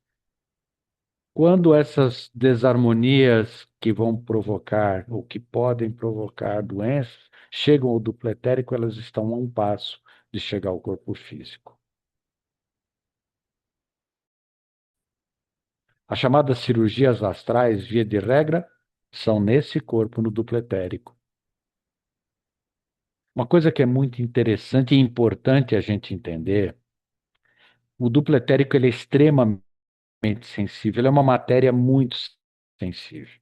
B: quando essas desarmonias que vão provocar ou que podem provocar doenças chegam ao duplo etérico, elas estão a um passo de chegar ao corpo físico. As chamadas cirurgias astrais, via de regra, são nesse corpo, no duplo etérico. Uma coisa que é muito interessante e importante a gente entender, o duplo etérico ele é extremamente sensível, ele é uma matéria muito sensível.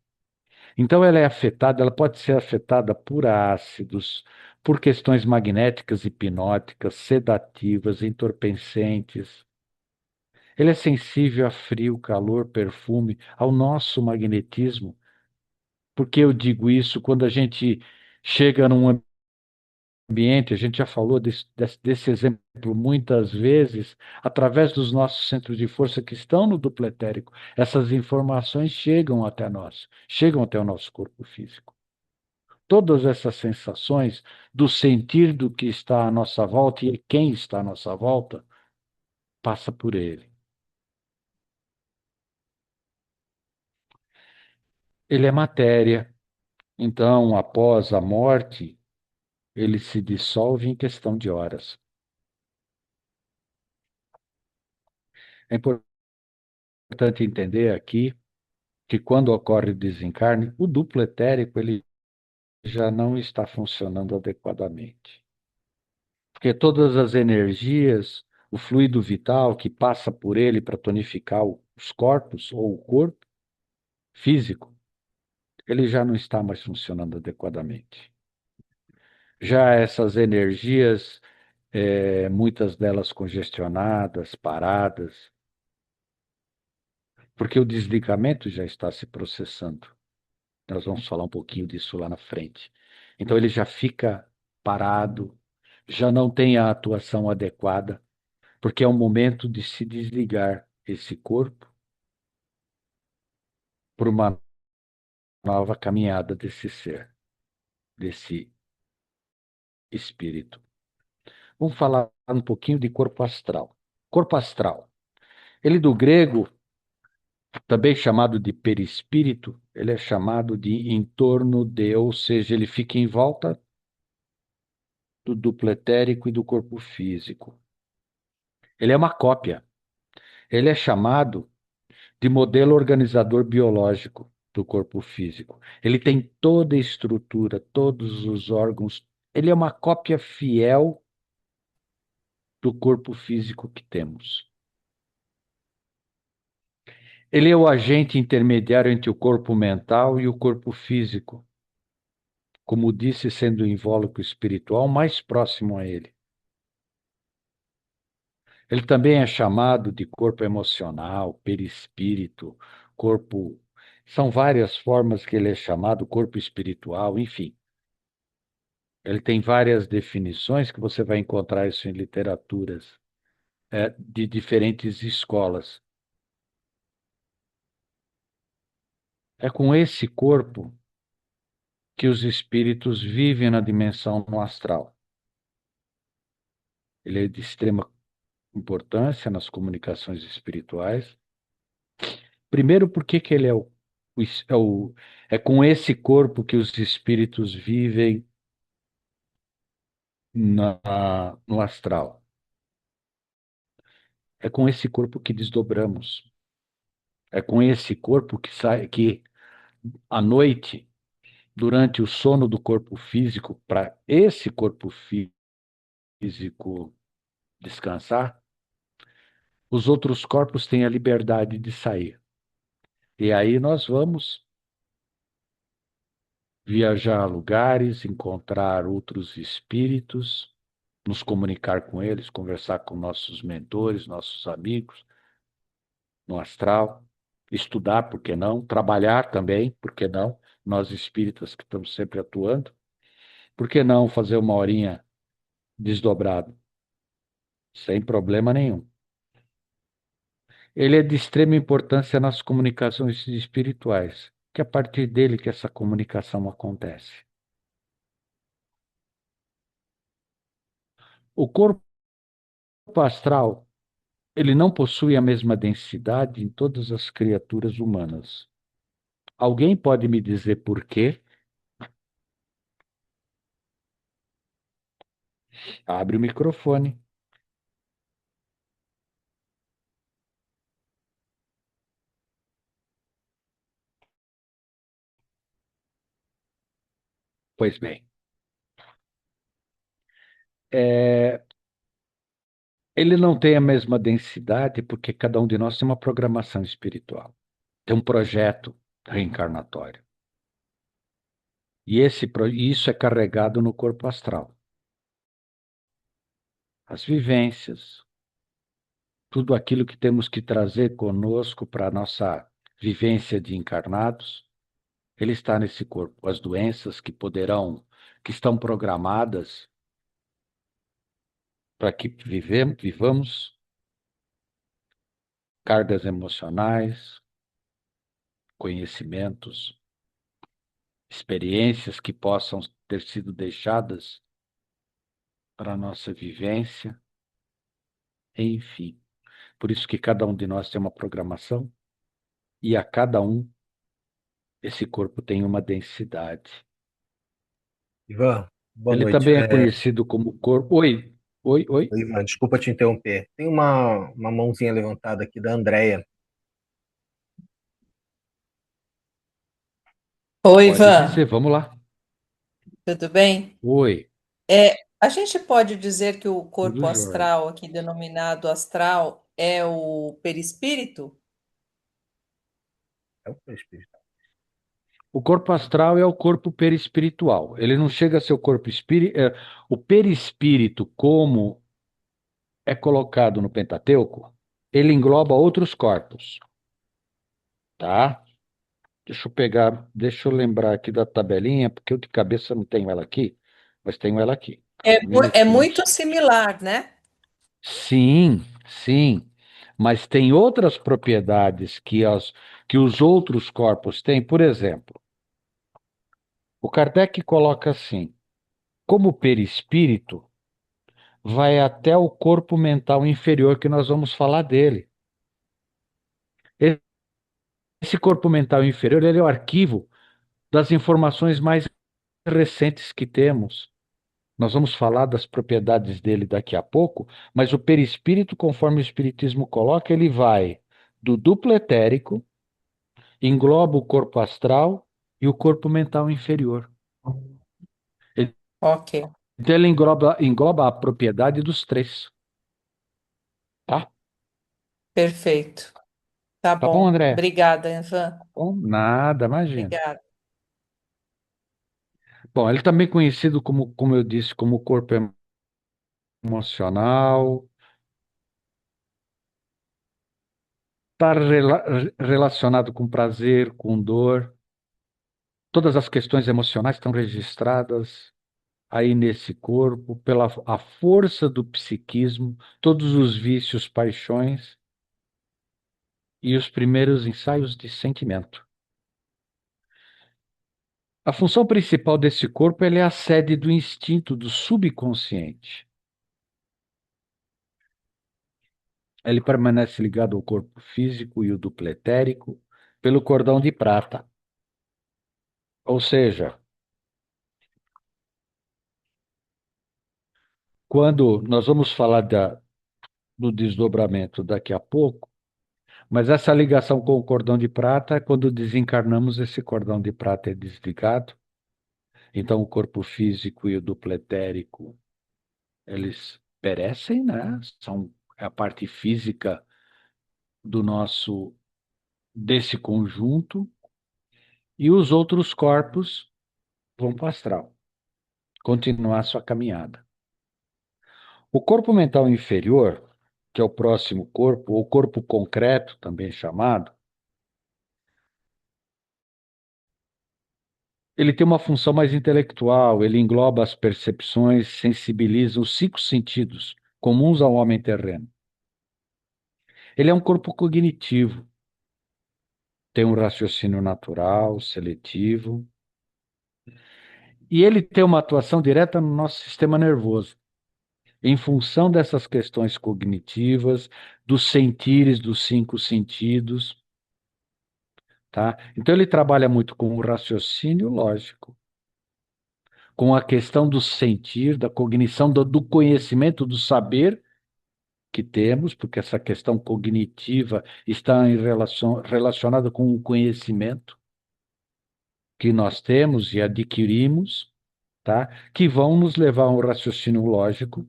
B: Então ela é afetada, ela pode ser afetada por ácidos, por questões magnéticas, hipnóticas, sedativas, entorpecentes. Ele é sensível a frio, calor, perfume, ao nosso magnetismo. Por que eu digo isso? Quando a gente chega num ambiente, a gente já falou desse exemplo muitas vezes, através dos nossos centros de força que estão no duplo etérico, essas informações chegam até nós, chegam até o nosso corpo físico. Todas essas sensações do sentir do que está à nossa volta e quem está à nossa volta, passa por ele. Ele é matéria, então, após a morte, ele se dissolve em questão de horas. É importante entender aqui que quando ocorre o desencarne, o duplo etérico ele já não está funcionando adequadamente. Porque todas as energias, o fluido vital que passa por ele para tonificar os corpos ou o corpo físico, ele já não está mais funcionando adequadamente. Já essas energias, muitas delas congestionadas, paradas, porque o desligamento já está se processando. Nós vamos falar um pouquinho disso lá na frente. Então ele já fica parado, já não tem a atuação adequada, porque é o momento de se desligar esse corpo por uma nova caminhada desse ser, desse espírito. Vamos falar um pouquinho de corpo astral. Corpo astral. Ele do grego, também chamado de perispírito, ele é chamado de em torno de, ou seja, ele fica em volta do duplo etérico e do corpo físico. Ele é uma cópia. Ele é chamado de modelo organizador biológico do corpo físico. Ele tem toda a estrutura, todos os órgãos. Ele é uma cópia fiel do corpo físico que temos. Ele é o agente intermediário entre o corpo mental e o corpo físico, como disse, sendo o invólucro espiritual mais próximo a ele. Ele também é chamado de corpo emocional, perispírito, corpo. São várias formas que ele é chamado, corpo espiritual, enfim. Ele tem várias definições que você vai encontrar isso em literaturas de diferentes escolas. É com esse corpo que os espíritos vivem na dimensão no astral. Ele é de extrema importância nas comunicações espirituais. Primeiro, porque que ele é com esse corpo que os espíritos vivem no astral. É com esse corpo que desdobramos. É com esse corpo que à noite, durante o sono do corpo físico, para esse corpo físico descansar, os outros corpos têm a liberdade de sair. E aí nós vamos viajar a lugares, encontrar outros espíritos, nos comunicar com eles, conversar com nossos mentores, nossos amigos, no astral, estudar, por que não? Trabalhar também, por que não? Nós espíritas que estamos sempre atuando, por que não fazer uma horinha desdobrado? Sem problema nenhum. Ele é de extrema importância nas comunicações espirituais, que é a partir dele que essa comunicação acontece. O corpo astral, ele não possui a mesma densidade em todas as criaturas humanas. Alguém pode me dizer por quê? Abre o microfone. Pois bem, é, ele não tem a mesma densidade porque cada um de nós tem uma programação espiritual, tem um projeto reencarnatório. E isso é carregado no corpo astral. As vivências, tudo aquilo que temos que trazer conosco para a nossa vivência de encarnados, ele está nesse corpo. As doenças que estão programadas para que vivamos, cargas emocionais, conhecimentos, experiências que possam ter sido deixadas para a nossa vivência, enfim. Por isso que cada um de nós tem uma programação e a cada um esse corpo tem uma densidade.
D: Ivan, boa
B: Ele
D: noite.
B: também é conhecido como corpo. Oi, oi, oi.
D: Ivan, desculpa te interromper. Tem uma mãozinha levantada aqui da Andréia.
E: Oi,
B: Pode
E: Ivan,
B: dizer, vamos lá.
E: tudo bem?
B: Oi,
E: A gente pode dizer que o corpo
B: tudo jóia.
E: astral, aqui denominado astral, é o perispírito?
D: É o espírito.
B: O corpo astral é o corpo perispiritual. Ele não chega a ser o corpo espírito. O perispírito, como é colocado no Pentateuco, ele engloba outros corpos, tá? Deixa eu lembrar aqui da tabelinha, porque eu de cabeça não tenho ela aqui, mas tenho ela aqui. Um
E: É
B: minutinho
E: muito
B: só.
E: similar, né?
B: Sim, sim, mas tem outras propriedades que os outros corpos têm. Por exemplo, o Kardec coloca assim: como o perispírito vai até o corpo mental inferior, que nós vamos falar dele. Esse corpo mental inferior, ele é o arquivo das informações mais recentes que temos. Nós vamos falar das propriedades dele daqui a pouco, mas o perispírito, conforme o Espiritismo coloca, ele vai do duplo etérico, engloba o corpo astral e o corpo mental inferior. Ele-
E: Ok,
B: Então ele engloba a propriedade dos três, tá?
E: perfeito. Tá
B: Tá bom,
E: bom.
B: André?
E: Obrigada, Ivan.
B: Bom, nada, imagina.
E: Obrigada.
B: Bom, ele também é conhecido como eu disse, como corpo emocional, está relacionado com prazer, com dor. Todas as questões emocionais estão registradas aí nesse corpo, pela a força do psiquismo, todos os vícios, paixões e os primeiros ensaios de sentimento. A função principal desse corpo ele é a sede do instinto do subconsciente. Ele permanece ligado ao corpo físico e o duplo etérico pelo cordão de prata. Ou seja, quando nós vamos falar do desdobramento daqui a pouco, mas essa ligação com o cordão de prata, quando desencarnamos, esse cordão de prata é desligado. Então, o corpo físico e o duplo etérico, eles perecem, né? São a parte física do desse conjunto, e os outros corpos vão para o astral, continuar sua caminhada. O corpo mental inferior, que é o próximo corpo, ou corpo concreto, também chamado, ele tem uma função mais intelectual, ele engloba as percepções, sensibiliza os 5 sentidos comuns ao homem terreno. Ele é um corpo cognitivo, tem um raciocínio natural, seletivo, e ele tem uma atuação direta no nosso sistema nervoso, em função dessas questões cognitivas, dos sentires dos 5 sentidos, tá? Então ele trabalha muito com o raciocínio lógico, com a questão do sentir, da cognição, do conhecimento, do saber que temos, porque essa questão cognitiva está relacionada com o conhecimento que nós temos e adquirimos, tá? Que vão nos levar a um raciocínio lógico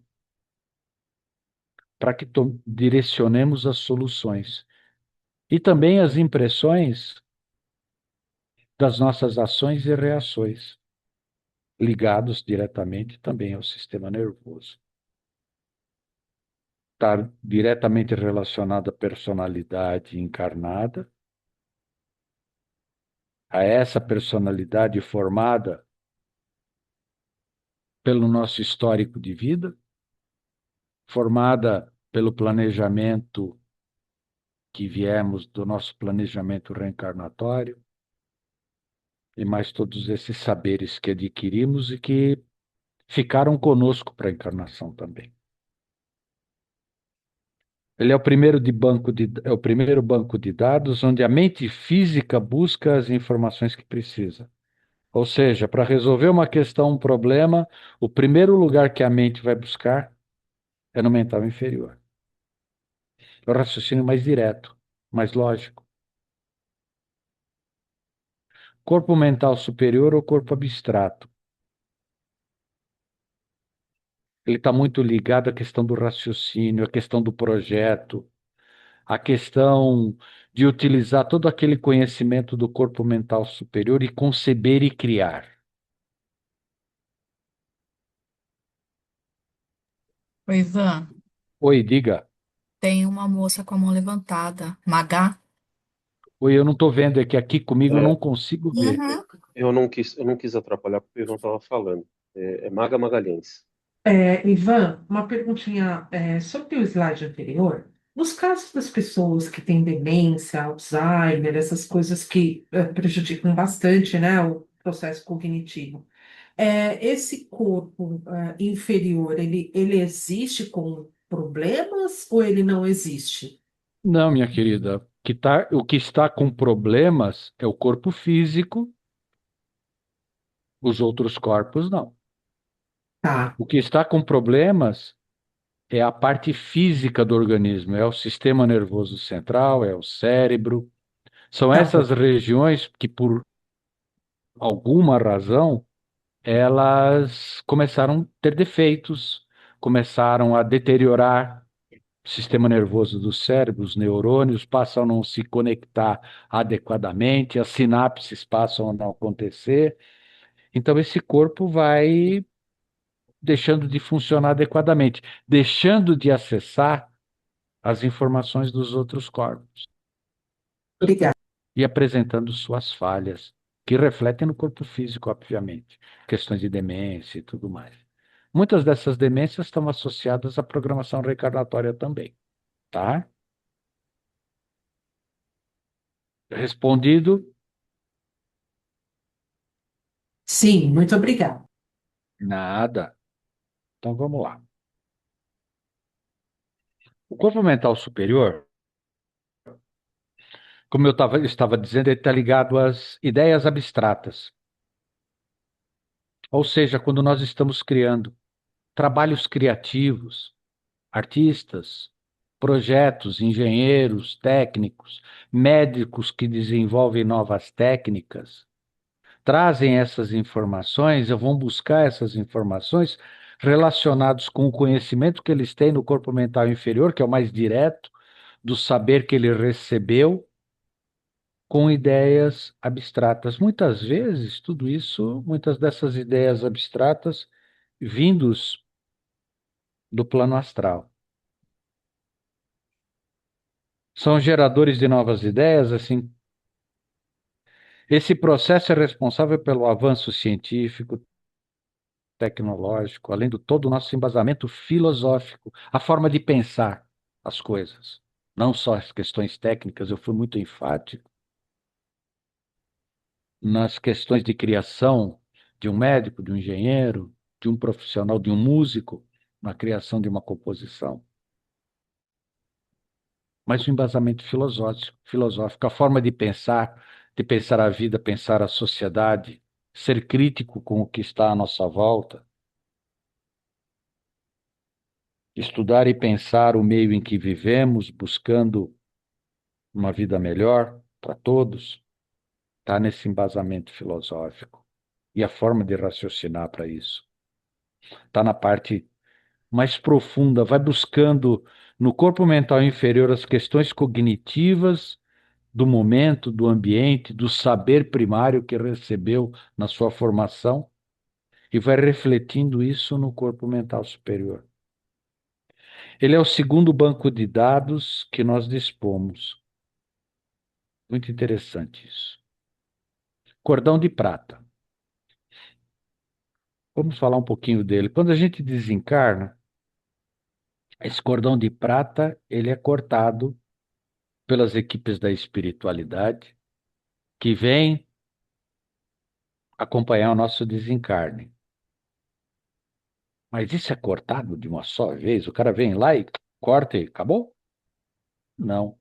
B: para que direcionemos as soluções. E também as impressões das nossas ações e reações, ligados diretamente também ao sistema nervoso. Está diretamente relacionado à personalidade encarnada, a essa personalidade formada pelo nosso histórico de vida, formada pelo planejamento que viemos do nosso planejamento reencarnatório, e mais todos esses saberes que adquirimos e que ficaram conosco para a encarnação também. Ele é o primeiro banco de dados onde a mente física busca as informações que precisa. Ou seja, para resolver uma questão, um problema, o primeiro lugar que a mente vai buscar é no mental inferior. É o raciocínio mais direto, mais lógico. Corpo mental superior ou corpo abstrato? Ele está muito ligado à questão do raciocínio, à questão do projeto, à questão de utilizar todo aquele conhecimento do corpo mental superior e conceber e criar.
F: Oi, Ivan,
B: Oi, diga.
F: tem uma moça com a mão levantada. Magá?
B: Oi, eu não estou vendo, é que aqui comigo eu não
A: É,
B: consigo ver.
F: Uhum.
A: eu não quis atrapalhar porque o Ivan estava falando. É Maga Magalhães.
G: Ivan, uma perguntinha, sobre o slide anterior. Nos casos das pessoas que têm demência, Alzheimer, essas coisas que prejudicam bastante, né, o processo cognitivo, esse corpo inferior, ele existe com problemas ou ele não existe?
B: Não, minha querida, o que está com problemas é o corpo físico, os outros corpos não.
G: Tá,
B: O que está com problemas é a parte física do organismo, é o sistema nervoso central, é o cérebro. São
G: tá
B: essas
G: bom.
B: regiões que, por alguma razão, elas começaram a ter defeitos, começaram a deteriorar o sistema nervoso do cérebro, os neurônios passam a não se conectar adequadamente, as sinapses passam a não acontecer. Então, esse corpo vai deixando de funcionar adequadamente, deixando de acessar as informações dos outros corpos
G: Obrigada.
B: e apresentando suas falhas, que refletem no corpo físico, obviamente, questões de demência e tudo mais. Muitas dessas demências estão associadas à programação reencarnatória também, tá? Respondido?
G: Sim, muito obrigada.
B: Nada. Então vamos lá. O corpo mental superior, como estava dizendo, ele está ligado às ideias abstratas. Ou seja, quando nós estamos criando trabalhos criativos, artistas, projetos, engenheiros, técnicos, médicos que desenvolvem novas técnicas, trazem essas informações, vão buscar essas informações relacionadas com o conhecimento que eles têm no corpo mental inferior, que é o mais direto, do saber que ele recebeu, com ideias abstratas. Muitas vezes, tudo isso, muitas dessas ideias abstratas vindos do plano astral. São geradores de novas ideias, assim. Esse processo é responsável pelo avanço científico, tecnológico, além do todo o nosso embasamento filosófico, a forma de pensar as coisas. Não só as questões técnicas, eu fui muito enfático nas questões de criação de um médico, de um engenheiro, de um profissional, de um músico, na criação de uma composição. Mas o embasamento filosófico, a forma de pensar a vida, pensar a sociedade, ser crítico com o que está à nossa volta, estudar e pensar o meio em que vivemos, buscando uma vida melhor para todos, está nesse embasamento filosófico. E a forma de raciocinar para isso. Está na parte mais profunda, vai buscando no corpo mental inferior as questões cognitivas do momento, do ambiente, do saber primário que recebeu na sua formação e vai refletindo isso no corpo mental superior. Ele é o segundo banco de dados que nós dispomos. Muito interessante isso. Cordão de prata. Vamos falar um pouquinho dele. Quando a gente desencarna, esse cordão de prata, ele é cortado pelas equipes da espiritualidade que vêm acompanhar o nosso desencarne. Mas isso é cortado de uma só vez? O cara vem lá e corta e acabou? Não.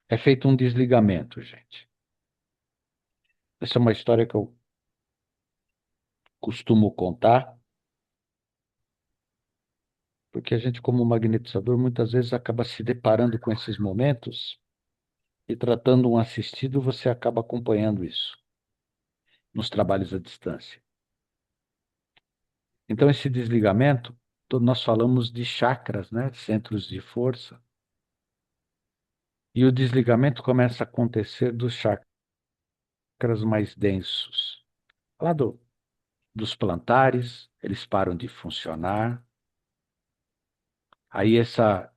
B: É feito um desligamento, gente. Essa é uma história que eu costumo contar, porque a gente, como magnetizador, muitas vezes acaba se deparando com esses momentos e tratando um assistido, você acaba acompanhando isso nos trabalhos à distância. Então, esse desligamento, nós falamos de chakras, né? Centros de força. E o desligamento começa a acontecer dos chakras mais densos. Lá dos plantares, eles param de funcionar. Aí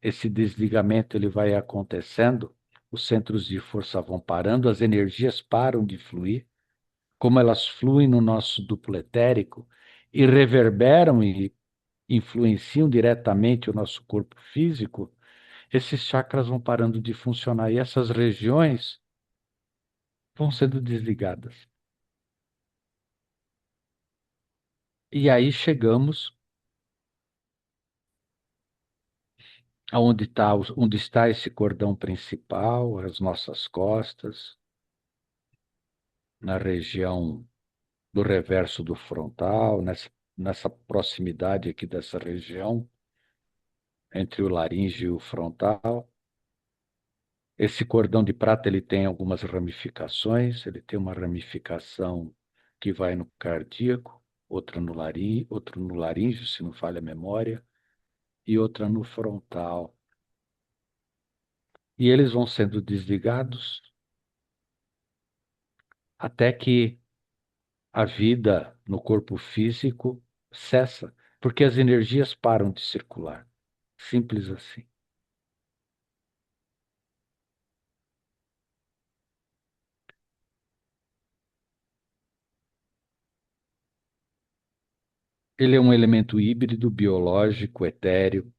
B: esse desligamento ele vai acontecendo, os centros de força vão parando, as energias param de fluir. Como elas fluem no nosso duplo etérico e reverberam e influenciam diretamente o nosso corpo físico, esses chakras vão parando de funcionar e essas regiões vão sendo desligadas. E aí chegamos onde está esse cordão principal, as nossas costas, na região do reverso do frontal, nessa proximidade aqui dessa região, entre o laríngeo e o frontal. Esse cordão de prata ele tem algumas ramificações, ele tem uma ramificação que vai no cardíaco, outra outro no laríngeo, se não falha a memória, e outra no frontal. E eles vão sendo desligados até que a vida no corpo físico cessa, porque as energias param de circular. Simples assim. Ele é um elemento híbrido, biológico, etéreo.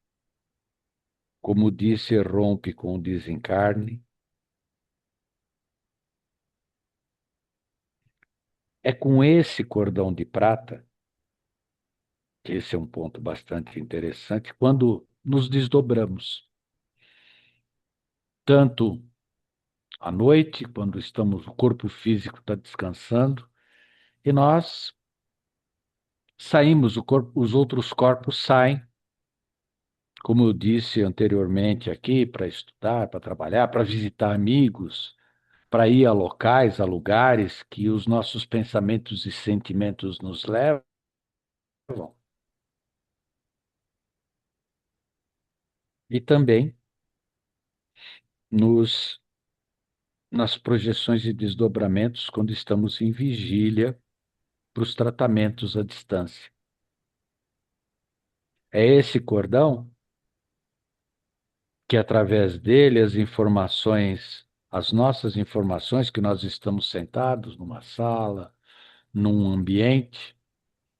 B: Como disse, rompe com o desencarne. É com esse cordão de prata, que esse é um ponto bastante interessante, quando nos desdobramos. Tanto à noite, quando o corpo físico está descansando, e nós saímos, os outros corpos saem, como eu disse anteriormente aqui, para estudar, para trabalhar, para visitar amigos, para ir a locais, a lugares que os nossos pensamentos e sentimentos nos levam. E também nas projeções e desdobramentos quando estamos em vigília para os tratamentos à distância. É esse cordão que através dele as nossas informações, que nós estamos sentados numa sala, num ambiente,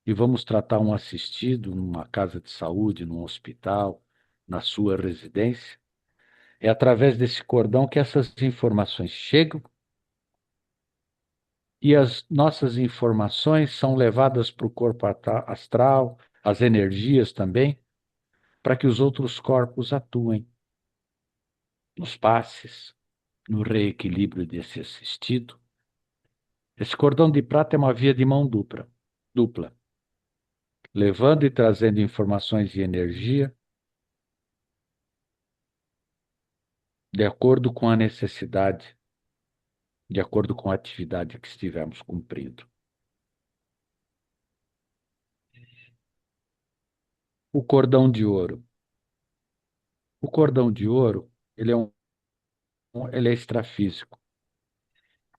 B: e vamos tratar um assistido numa casa de saúde, num hospital, na sua residência, é através desse cordão que essas informações chegam e as nossas informações são levadas para o corpo astral, as energias também, para que os outros corpos atuem nos passes, no reequilíbrio desse assistido. Esse cordão de prata é uma via de mão dupla, levando e trazendo informações e energia de acordo com a necessidade, de acordo com a atividade que estivermos cumprindo. O cordão de ouro. O cordão de ouro, ele é extrafísico.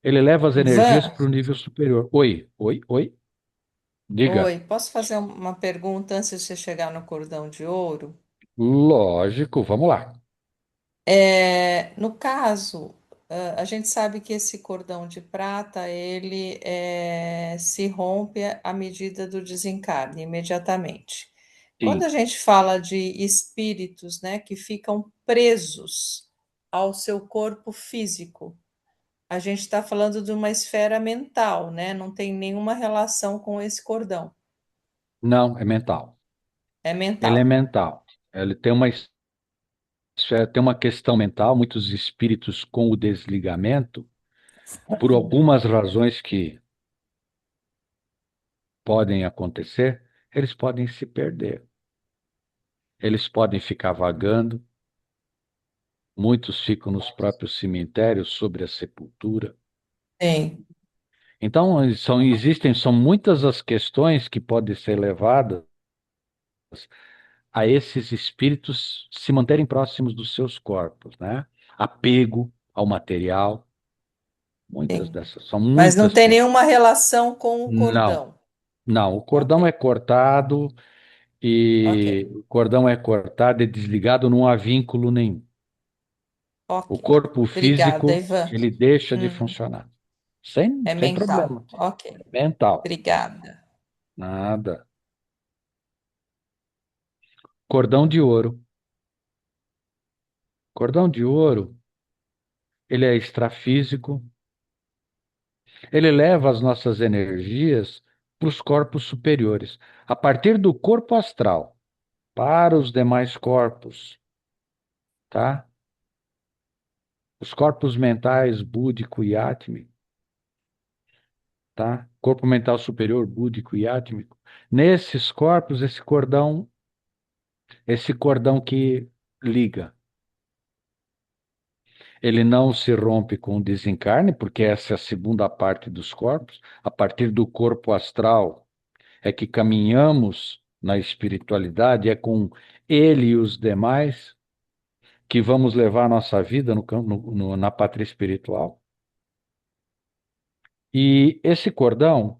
B: Ele leva as energias
E: Ivan,
B: para o nível superior. Oi, oi, oi. Diga.
E: oi, posso fazer uma pergunta antes de você chegar no cordão de ouro?
B: Lógico, vamos lá.
E: No caso, a gente sabe que esse cordão de prata, ele se rompe à medida do desencarne, imediatamente. Quando
B: Sim.
E: a gente fala de espíritos, né, que ficam presos ao seu corpo físico, a gente está falando de uma esfera mental, né? Não tem nenhuma relação com esse cordão.
B: Não, é mental.
E: É
B: Ele é
E: mental.
B: mental. Ele tem uma questão mental, muitos espíritos com o desligamento, por algumas razões que podem acontecer, eles podem se perder. Eles podem ficar vagando, muitos ficam nos próprios cemitérios, sobre a sepultura.
E: Sim,
B: Então, são muitas as questões que podem ser levadas a esses espíritos se manterem próximos dos seus corpos, né? Apego ao material,
E: sim.
B: são
E: Mas não
B: muitas
E: tem
B: questões.
E: nenhuma relação com o
B: Não,
E: cordão.
B: não,
E: Ok, ok,
B: o cordão é cortado e desligado, não há vínculo nenhum. O
E: ok.
B: corpo
E: Obrigada,
B: físico,
E: Ivan.
B: ele deixa de
E: Hum,
B: funcionar.
E: é
B: Sem problema.
E: mental. Ok,
B: Mental,
E: obrigada.
B: nada. Cordão de ouro. Cordão de ouro, ele é extrafísico, ele leva as nossas energias para os corpos superiores, a partir do corpo astral, para os demais corpos, tá? Os corpos mentais, búdico e átmico, tá? Corpo mental superior, búdico e átmico. Nesses corpos, esse cordão que liga, ele não se rompe com o desencarne, porque essa é a segunda parte dos corpos. A partir do corpo astral é que caminhamos na espiritualidade, é com ele e os demais que vamos levar a nossa vida na pátria espiritual. E esse cordão,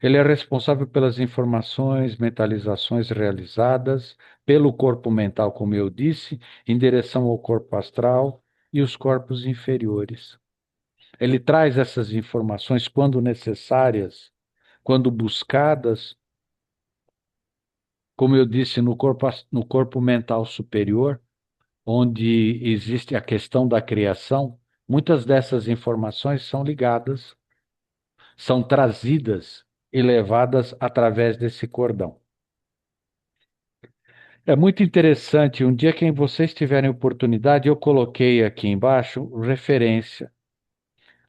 B: ele é responsável pelas informações, mentalizações realizadas pelo corpo mental, como eu disse, em direção ao corpo astral e os corpos inferiores. Ele traz essas informações quando necessárias, quando buscadas, como eu disse, no corpo mental superior, onde existe a questão da criação. Muitas dessas informações são ligadas, são trazidas e levadas através desse cordão. É muito interessante. Um dia, quem vocês tiverem oportunidade, eu coloquei aqui embaixo referência,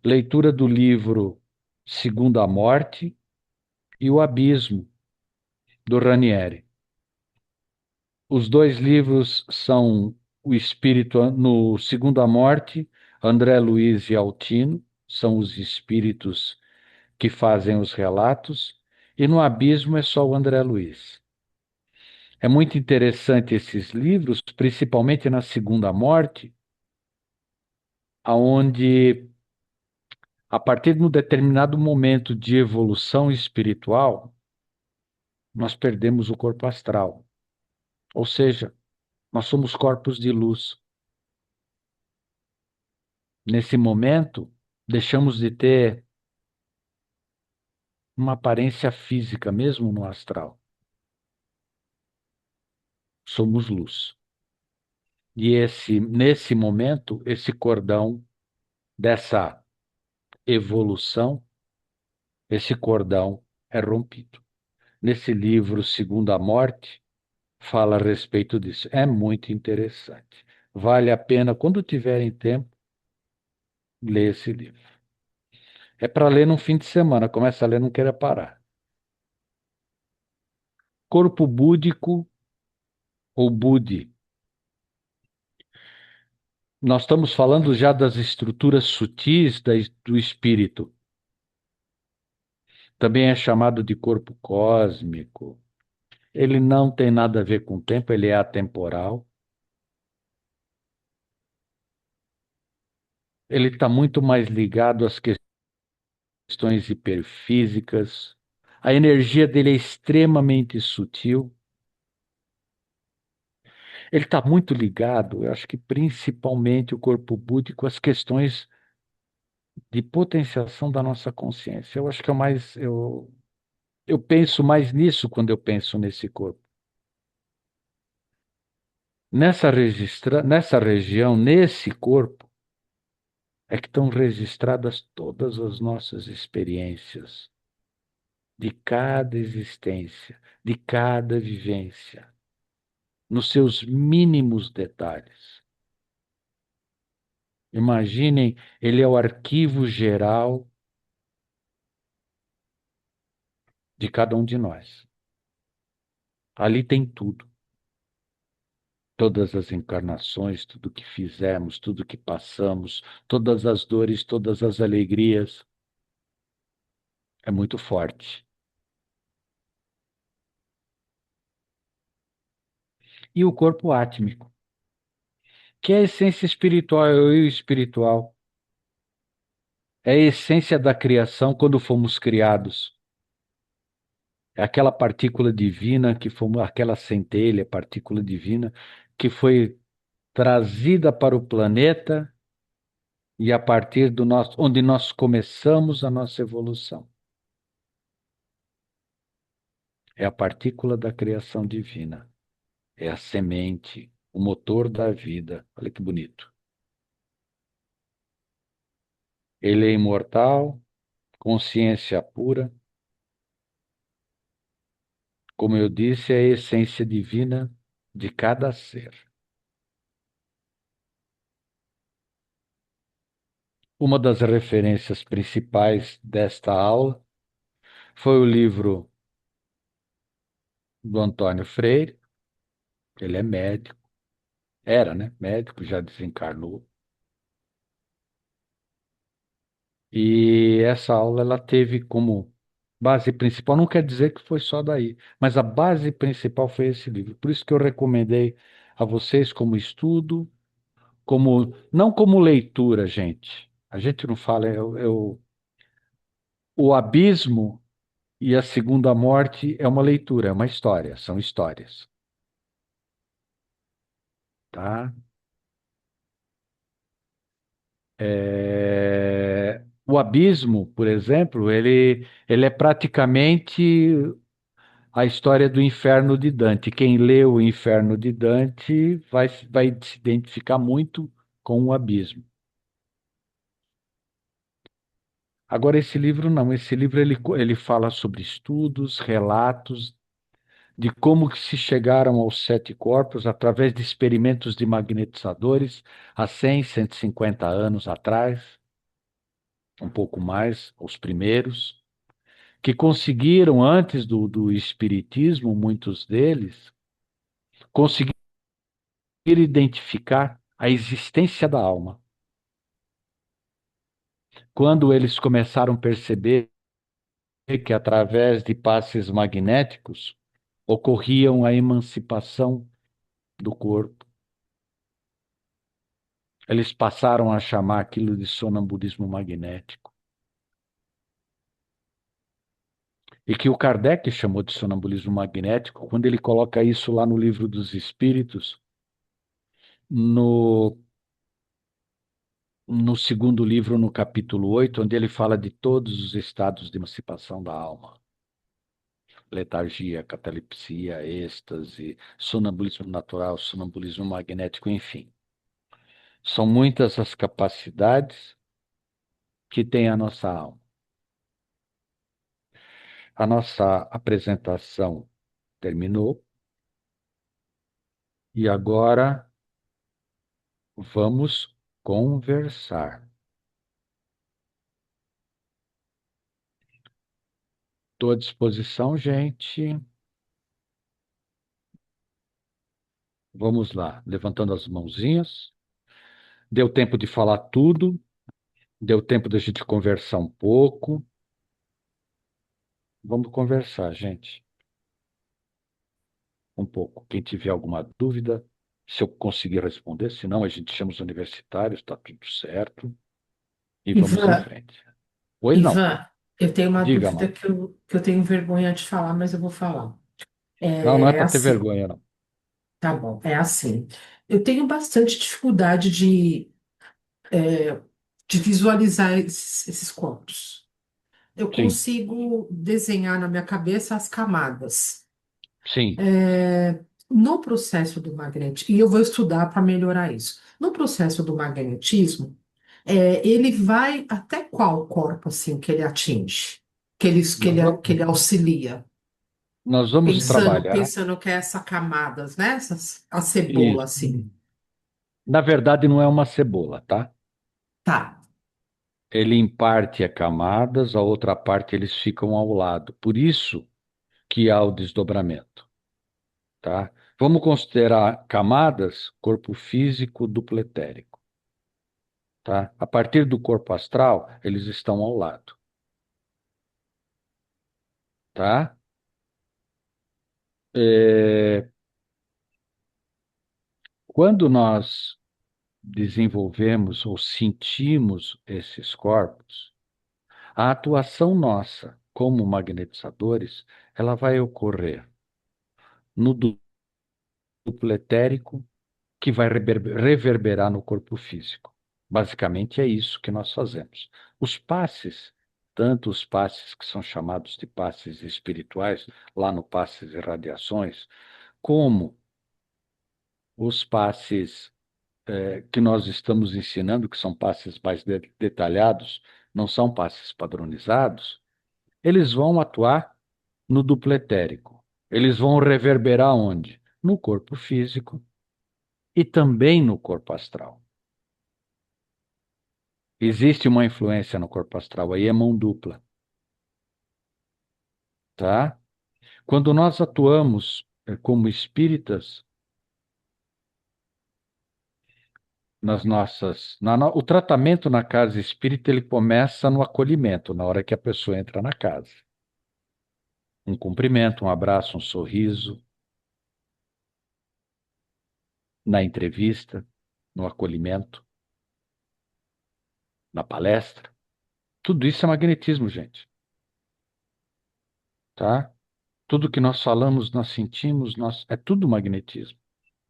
B: leitura do livro Segundo a Morte e o Abismo, do Ranieri. Os dois livros são O Espírito no Segundo a Morte, André Luiz e Altino, são os espíritos que fazem os relatos, e no Abismo é só o André Luiz. É muito interessante esses livros, principalmente na Segunda Morte, aonde a partir de um determinado momento de evolução espiritual, nós perdemos o corpo astral. Ou seja, Nós somos corpos de luz. Nesse momento, deixamos de ter uma aparência física, mesmo no astral. Somos luz. E nesse momento, esse cordão dessa evolução, esse cordão é rompido. Nesse livro, Segundo a Morte, fala a respeito disso. É muito interessante. Vale a pena, quando tiverem tempo, ler esse livro. É para ler num fim de semana. Começa a ler, não queira parar. Corpo búdico ou Budi. Nós estamos falando já das estruturas sutis do espírito. Também é chamado de corpo cósmico. Ele não tem nada a ver com o tempo, ele é atemporal. Ele está muito mais ligado às questões hiperfísicas. A energia dele é extremamente sutil. Ele está muito ligado, eu acho que principalmente o corpo búdico, às questões de potenciação da nossa consciência. Eu acho que é o mais. Eu penso mais nisso quando eu penso nesse corpo. Nessa região, nesse corpo, é que estão registradas todas as nossas experiências, de cada existência, de cada vivência, nos seus mínimos detalhes. Imaginem, ele é o arquivo geral de cada um de nós. Ali tem tudo. Todas as encarnações, tudo que fizemos, tudo que passamos, todas as dores, todas as alegrias. É muito forte. E o corpo átmico, que é a essência espiritual, é o eu espiritual. É a essência da criação quando fomos criados. É aquela partícula divina que fomos, aquela centelha, partícula divina, que foi trazida para o planeta e a partir do nosso, onde nós começamos a nossa evolução. É a partícula da criação divina. É a semente, o motor da vida. Olha que bonito. Ele é imortal, consciência pura. Como eu disse, é a essência divina de cada ser. Uma das referências principais desta aula foi o livro do Antônio Freire. Ele é médico, era, né? Médico, já desencarnou. E essa aula ela teve como base principal, não quer dizer que foi só daí, mas a base principal foi esse livro. Por isso que eu recomendei a vocês como estudo, como não como leitura, gente. A gente não fala, o abismo e a segunda morte é uma leitura, é uma história, são histórias, tá? O abismo, por exemplo, ele é praticamente a história do Inferno de Dante. Quem lê o Inferno de Dante vai se identificar muito com o abismo. Agora, esse livro não. Esse livro ele fala sobre estudos, relatos de como que se chegaram aos sete corpos através de experimentos de magnetizadores há 100, 150 anos atrás, um pouco mais, os primeiros, que conseguiram, antes do espiritismo, muitos deles, conseguiram identificar a existência da alma. Quando eles começaram a perceber que através de passes magnéticos ocorriam a emancipação do corpo, eles passaram a chamar aquilo de sonambulismo magnético. E que o Kardec chamou de sonambulismo magnético, quando ele coloca isso lá no Livro dos Espíritos, no, no segundo livro, no capítulo 8, onde ele fala de todos os estados de emancipação da alma. Letargia, catalepsia, êxtase, sonambulismo natural, sonambulismo magnético, enfim. São muitas as capacidades que tem a nossa alma. A nossa apresentação terminou e agora vamos conversar. Estou à disposição, gente. Vamos lá, levantando as mãozinhas. Deu tempo de falar tudo, deu tempo da gente conversar um pouco. Vamos conversar, gente. Um pouco. Quem tiver alguma dúvida, se eu conseguir responder, senão a gente chama os universitários, está tudo certo. E vamos em
G: Ivan,
B: frente. Pois não.
G: Ivan, eu tenho uma
B: Diga,
G: dúvida
B: mano.
G: que eu tenho vergonha de falar, mas eu vou falar.
B: Não é
G: É
B: para ter
G: assim,
B: vergonha, não.
G: tá bom, é assim. Eu tenho bastante dificuldade de visualizar esses corpos. Eu
B: Sim,
G: consigo desenhar na minha cabeça as camadas.
B: sim.
G: No processo do magnetismo, e eu vou estudar para melhorar isso. No processo do magnetismo, ele vai até qual corpo assim que ele atinge,
B: Nós, va-
G: que ele auxilia?
B: nós vamos trabalhar
G: Pensando que é essa camadas, né? A cebola,
B: isso.
G: assim.
B: Na verdade, não é uma cebola, tá?
G: Tá.
B: Ele em parte é camadas, a outra parte eles ficam ao lado. Por isso que há o desdobramento, tá? Vamos considerar camadas, corpo físico duplo etérico, tá? A partir do corpo astral, eles estão ao lado, tá? É, quando nós desenvolvemos ou sentimos esses corpos, a atuação nossa como magnetizadores, ela vai ocorrer no duplo etérico, que vai reverberar no corpo físico. Basicamente é isso que nós fazemos. Os passes, tanto os passes que são chamados de passes espirituais, lá no Passes e Radiações, como os passes que nós estamos ensinando, que são passes mais detalhados, não são passes padronizados, eles vão atuar no duplo etérico. Eles vão reverberar onde? No corpo físico e também no corpo astral. Existe uma influência no corpo astral, aí é mão dupla, tá? Quando nós atuamos como espíritas, o tratamento na casa espírita ele começa no acolhimento, na hora que a pessoa entra na casa. Um cumprimento, um abraço, um sorriso, na entrevista, no acolhimento, na palestra. Tudo isso é magnetismo, gente, tá? Tudo que nós falamos, nós sentimos, é tudo magnetismo.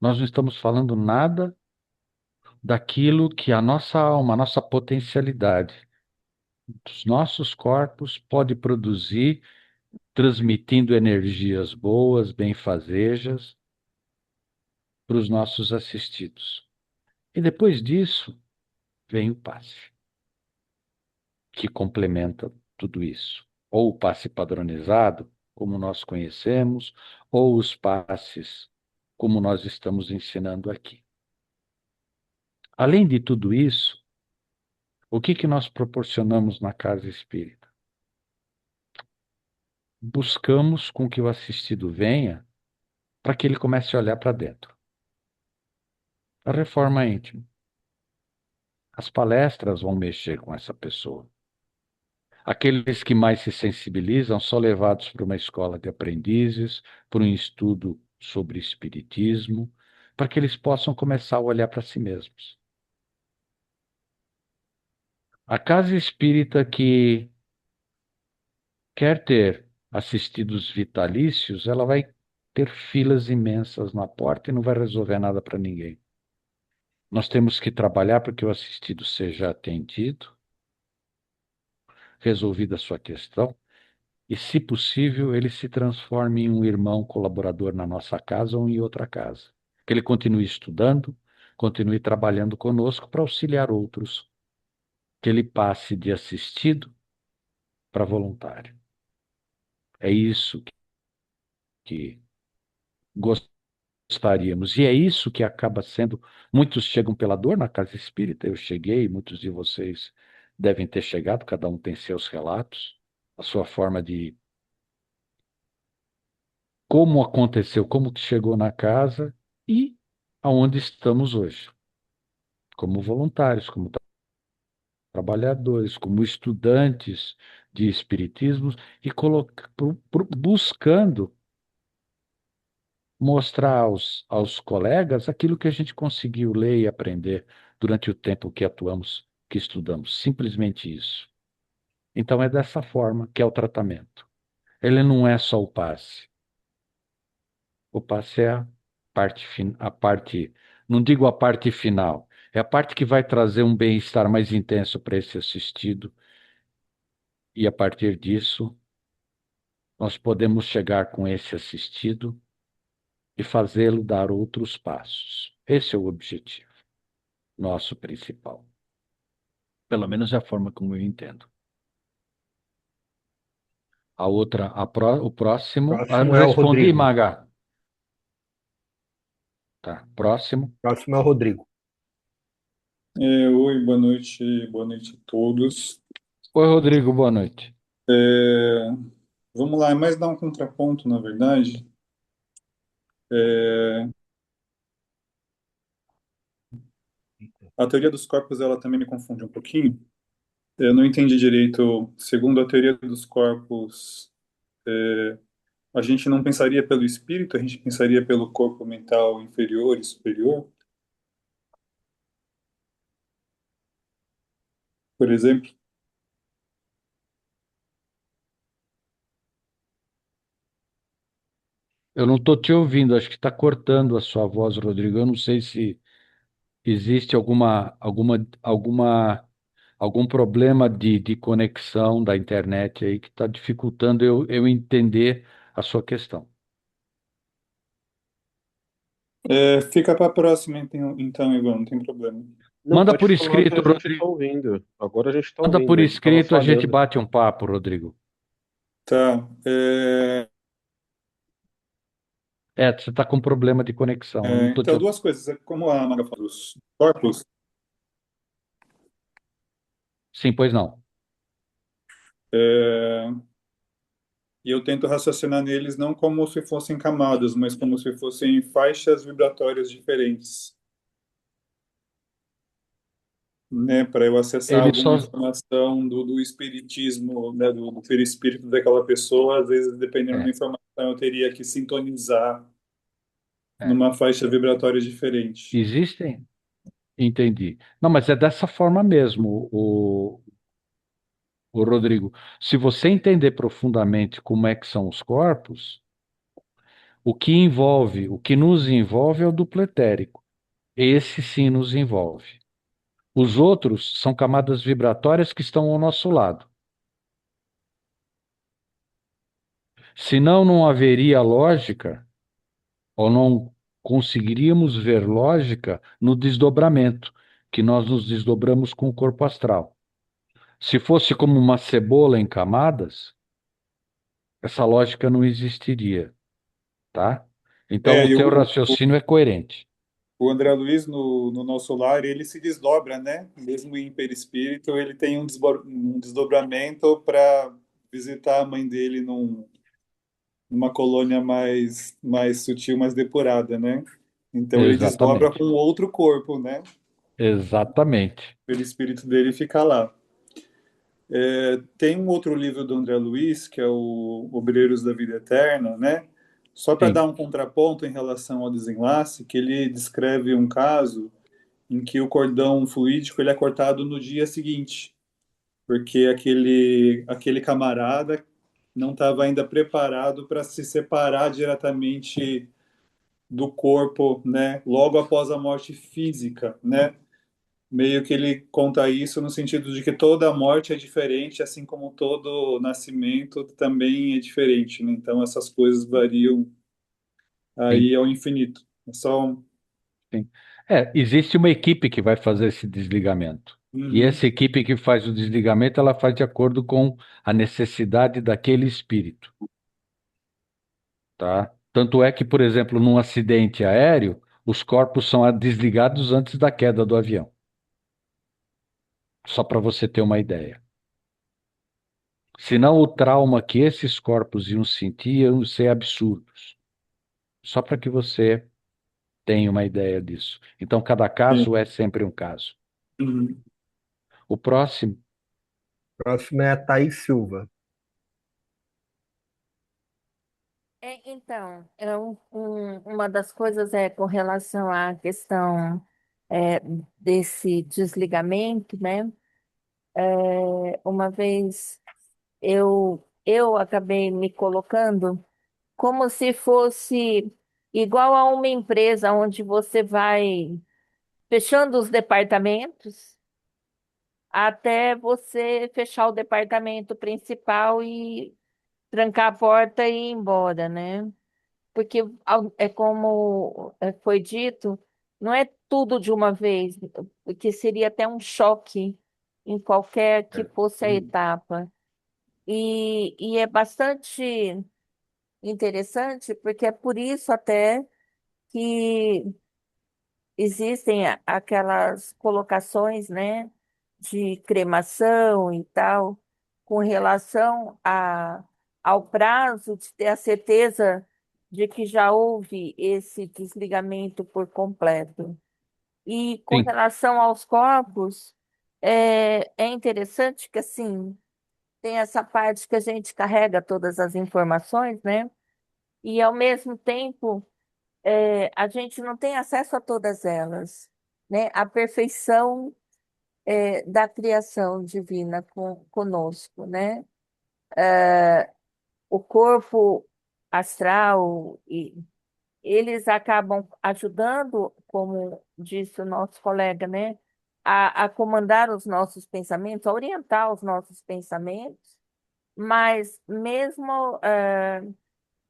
B: Nós não estamos falando nada daquilo que a nossa alma, a nossa potencialidade dos nossos corpos pode produzir, transmitindo energias boas, benfazejas para os nossos assistidos. E depois disso, vem o passe, que complementa tudo isso. Ou o passe padronizado, como nós conhecemos, ou os passes, como nós estamos ensinando aqui. Além de tudo isso, o que nós proporcionamos na casa espírita? Buscamos com que o assistido venha para que ele comece a olhar para dentro. A reforma íntima. As palestras vão mexer com essa pessoa. Aqueles que mais se sensibilizam são levados para uma escola de aprendizes, para um estudo sobre espiritismo, para que eles possam começar a olhar para si mesmos. A casa espírita que quer ter assistidos vitalícios, ela vai ter filas imensas na porta e não vai resolver nada para ninguém. Nós temos que trabalhar para que o assistido seja atendido, resolvida a sua questão, e, se possível, ele se transforme em um irmão colaborador na nossa casa ou em outra casa. Que ele continue estudando, continue trabalhando conosco para auxiliar outros. Que ele passe de assistido para voluntário. É isso que gostaríamos. E é isso que acaba sendo. Muitos chegam pela dor na casa espírita. Eu cheguei, muitos de vocês devem ter chegado, cada um tem seus relatos, a sua forma de como aconteceu, como que chegou na casa e aonde estamos hoje, como voluntários, como trabalhadores, como estudantes de espiritismo e buscando mostrar aos colegas aquilo que a gente conseguiu ler e aprender durante o tempo que atuamos, que estudamos, simplesmente isso. Então é dessa forma que é o tratamento. Ele não é só o passe. O passe é a parte, não digo a parte final, é a parte que vai trazer um bem-estar mais intenso para esse assistido, e a partir disso nós podemos chegar com esse assistido e fazê-lo dar outros passos. Esse é o objetivo nosso principal. Pelo menos é a forma como eu entendo. A outra, o próximo,
D: Próximo é o
B: respondi,
D: Rodrigo.
B: Maga. Tá, próximo.
D: Próximo é o Rodrigo.
H: Oi, boa noite a todos.
B: Oi, Rodrigo, boa noite.
H: É, Vamos lá, é mais dar um contraponto, na verdade. É, a teoria dos corpos, ela também me confunde um pouquinho. Eu não entendi direito. Segundo a teoria dos corpos, a gente não pensaria pelo espírito, a gente pensaria pelo corpo mental inferior e superior, por exemplo.
B: Eu não estou te ouvindo, acho que está cortando a sua voz, Rodrigo. Eu não sei se existe algum problema de conexão da internet aí que está dificultando eu entender a sua questão.
H: Fica para a próxima, então, Ivan, não tem problema.
A: Não,
B: Manda
A: pode
B: por
A: falar que
B: escrito,
A: a gente está
B: Rodrigo.
A: ouvindo. Agora a gente está
B: Manda por
A: ouvindo. Ele estava
B: escrito, a gente
A: falhando.
B: bate um papo, Rodrigo.
H: Tá.
B: Você está com problema de conexão. Eu não estou te...
H: Então, duas coisas. Como a Maga falou dos corpos,
B: Sim, pois não.
H: é, e eu tento raciocinar neles não como se fossem camadas, mas como se fossem faixas vibratórias diferentes, né, para eu acessar
B: Ele
H: alguma
B: só.
H: informação do espiritismo, né, do perispírito daquela pessoa. Às vezes, dependendo da
B: É,
H: informação, eu teria que sintonizar
B: é.
H: numa faixa vibratória diferente.
B: Existem? Entendi. Não, mas é dessa forma mesmo, o Rodrigo. Se você entender profundamente como é que são os corpos, o que nos envolve é o duplo etérico. Esse sim nos envolve. Os outros são camadas vibratórias que estão ao nosso lado. Senão, não haveria lógica, ou não conseguiríamos ver lógica no desdobramento, que nós nos desdobramos com o corpo astral. Se fosse como uma cebola em camadas, essa lógica não existiria, tá? Então, o
H: E
B: teu raciocínio é coerente.
H: o André Luiz, no nosso lar, ele se desdobra, né? Mesmo em perispírito, ele tem um desdobramento para visitar a mãe dele numa colônia mais sutil, mais depurada, né? Então ele desdobra
B: Exatamente.
H: com outro corpo, né?
B: Exatamente.
H: O perispírito dele fica lá. Tem um outro livro do André Luiz, que é o Obreiros da Vida Eterna, né? Só para dar
B: Sim.
H: um contraponto em relação ao desenlace, que ele descreve um caso em que o cordão fluídico ele é cortado no dia seguinte, porque aquele camarada não estava ainda preparado para se separar diretamente do corpo, né, logo após a morte física, né? Meio que ele conta isso no sentido de que toda morte é diferente, assim como todo nascimento também é diferente, né? Então essas coisas variam
B: Sim,
H: aí ao infinito. É só um...
B: sim. Existe uma equipe que vai fazer esse desligamento. E
H: Uhum,
B: essa equipe que faz o desligamento, ela faz de acordo com a necessidade daquele espírito, tá? Tanto é que, por exemplo, num acidente aéreo, os corpos são desligados antes da queda do avião. Só para você ter uma ideia. Senão o trauma que esses corpos iam sentir iam ser absurdos. Só para que você tenha uma ideia disso. Então, cada
H: sim.
B: caso é sempre um caso.
H: Uhum.
B: O próximo,
D: Próximo é a Thaís Silva.
I: Então, uma das coisas é com relação à questão desse desligamento, né? Uma vez eu acabei me colocando como se fosse igual a uma empresa onde você vai fechando os departamentos até você fechar o departamento principal e trancar a porta e ir embora, né? Porque é como foi dito, não é tudo de uma vez, porque seria até um choque em qualquer que fosse a etapa. E é bastante interessante, porque é por isso até que existem aquelas colocações, né, de cremação e tal, com relação ao prazo de ter a certeza de que já houve esse desligamento por completo. E com
B: sim,
I: relação aos corpos, é interessante que, assim, tem essa parte que a gente carrega todas as informações, né? E, ao mesmo tempo, a gente não tem acesso a todas elas, né? A perfeição da criação divina conosco, né? O corpo astral, e eles acabam ajudando, como disse o nosso colega, né? A comandar os nossos pensamentos, a orientar os nossos pensamentos, mas mesmo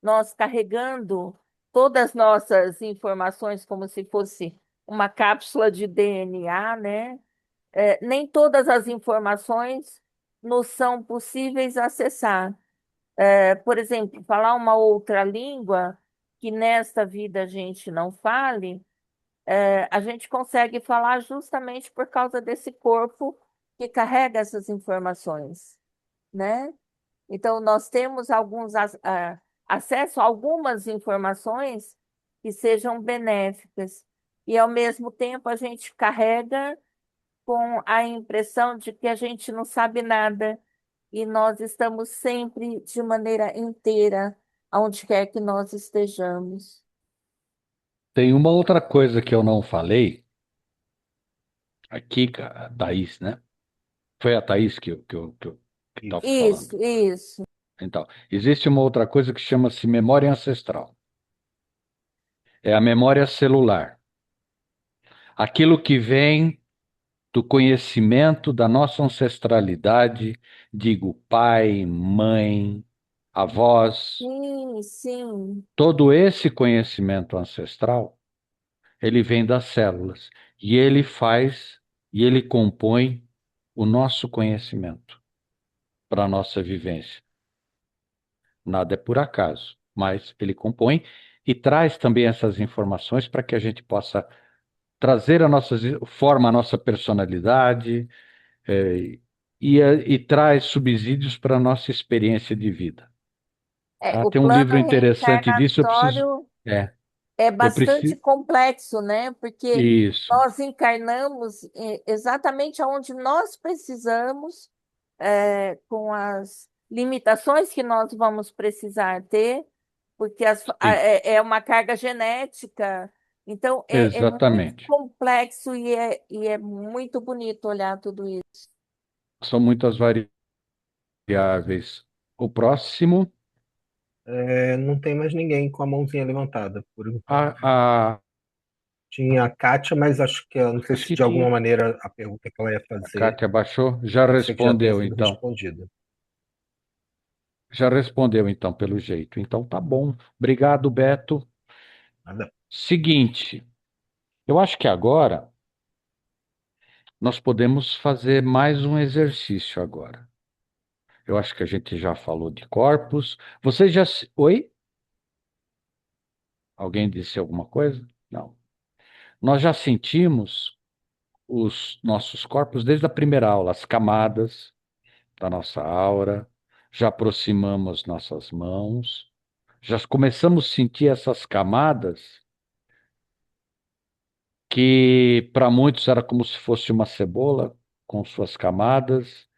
I: nós carregando todas as nossas informações como se fosse uma cápsula de DNA, né? Nem todas as informações nos são possíveis acessar. Por exemplo, falar uma outra língua que nesta vida a gente não fale, a gente consegue falar justamente por causa desse corpo que carrega essas informações, né? Então, nós temos acesso a algumas informações que sejam benéficas, e, ao mesmo tempo, a gente carrega com a impressão de que a gente não sabe nada, e nós estamos sempre de maneira inteira, aonde quer que nós estejamos.
B: tem uma outra coisa que eu não falei aqui, a Thaís, né? Foi a Thaís que estava
D: Isso.
B: falando.
I: Isso.
B: Então, existe uma outra coisa que chama-se memória ancestral. É a memória celular. Aquilo que vem do conhecimento da nossa ancestralidade, digo pai, mãe, avós,
I: Sim, sim.
B: todo esse conhecimento ancestral, ele vem das células e ele compõe o nosso conhecimento para a nossa vivência. Nada é por acaso, mas ele compõe e traz também essas informações para que a gente possa trazer forma a nossa personalidade, é, e traz subsídios para a nossa experiência de vida. Tá?
I: O
B: Tem um livro
I: plano
B: interessante disso,
I: reencarnatório
B: é,
I: é
B: eu
I: bastante
B: preciso,
I: complexo, né? Porque
B: isso,
I: nós encarnamos exatamente onde nós precisamos, com as limitações que nós vamos precisar ter, porque
B: sim,
I: é uma carga genética. Então, é muito
B: exatamente.
I: complexo e é muito bonito olhar tudo isso.
B: São muitas variáveis. O próximo,
D: Não tem mais ninguém com a mãozinha levantada, por enquanto.
B: A, a,
D: Tinha a Kátia, mas acho que, eu não sei
B: acho
D: se
B: que
D: de alguma
B: tinha.
D: maneira a pergunta que ela ia
B: A
D: fazer,
B: Kátia baixou? Já
D: pode ser que já tenha
B: respondeu,
D: sido
B: então.
D: respondida.
B: Já respondeu, então, pelo jeito. Então, tá bom. Obrigado, Beto.
D: Nada.
B: Seguinte, eu acho que agora nós podemos fazer mais um exercício agora. Eu acho que a gente já falou de corpos. Você já. Oi? Alguém disse alguma coisa? Não. Nós já sentimos os nossos corpos desde a primeira aula, as camadas da nossa aura, já aproximamos nossas mãos, já começamos a sentir essas camadas que para muitos era como se fosse uma cebola com suas camadas,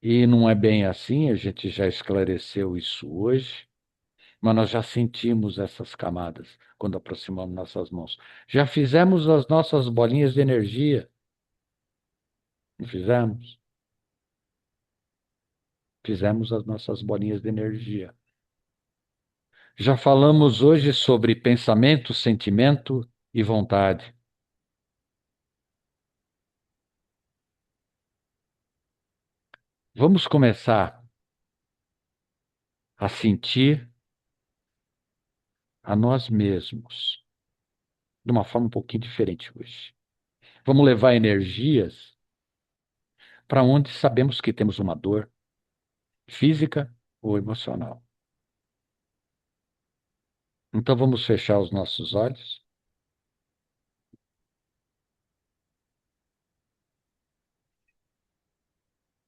B: e não é bem assim, a gente já esclareceu isso hoje, mas nós já sentimos essas camadas quando aproximamos nossas mãos. Já fizemos as nossas bolinhas de energia, não fizemos? Fizemos as nossas bolinhas de energia. Já falamos hoje sobre pensamento, sentimento e vontade. Vamos começar a sentir a nós mesmos de uma forma um pouquinho diferente hoje. Vamos levar energias para onde sabemos que temos uma dor física ou emocional. Então vamos fechar os nossos olhos.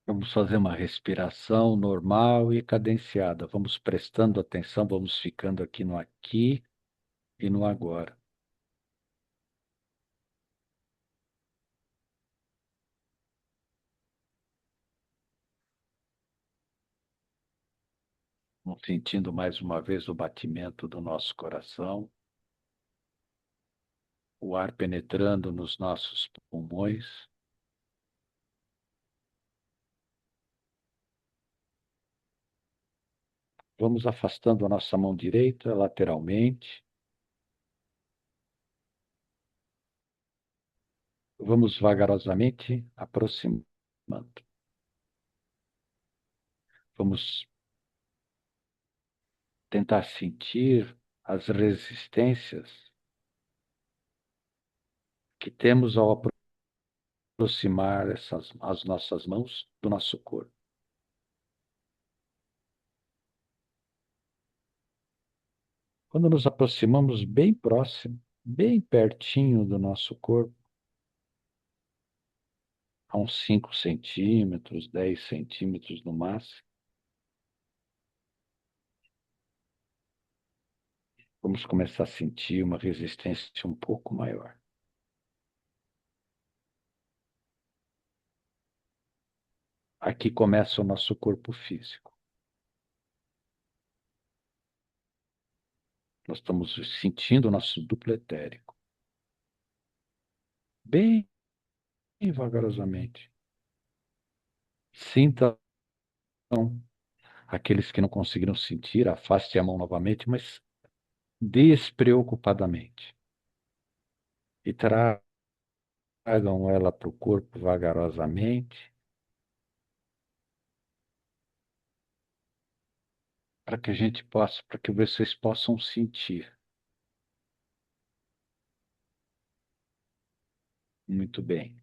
B: Vamos fazer uma respiração normal e cadenciada. Vamos prestando atenção, vamos ficando aqui e no agora. Vamos sentindo mais uma vez o batimento do nosso coração, o ar penetrando nos nossos pulmões. Vamos afastando a nossa mão direita lateralmente. Vamos vagarosamente aproximando. Vamos tentar sentir as resistências que temos ao aproximar as nossas mãos do nosso corpo. Quando nos aproximamos bem próximo, bem pertinho do nosso corpo, a uns 5 centímetros, 10 centímetros no máximo, vamos começar a sentir uma resistência um pouco maior. Aqui começa o nosso corpo físico. Nós estamos sentindo o nosso duplo etérico. Bem vagarosamente. Sintam aqueles que não conseguiram sentir, afaste a mão novamente, mas despreocupadamente. E tragam ela para o corpo vagarosamente, para que a gente possa, para que vocês possam sentir. Muito bem.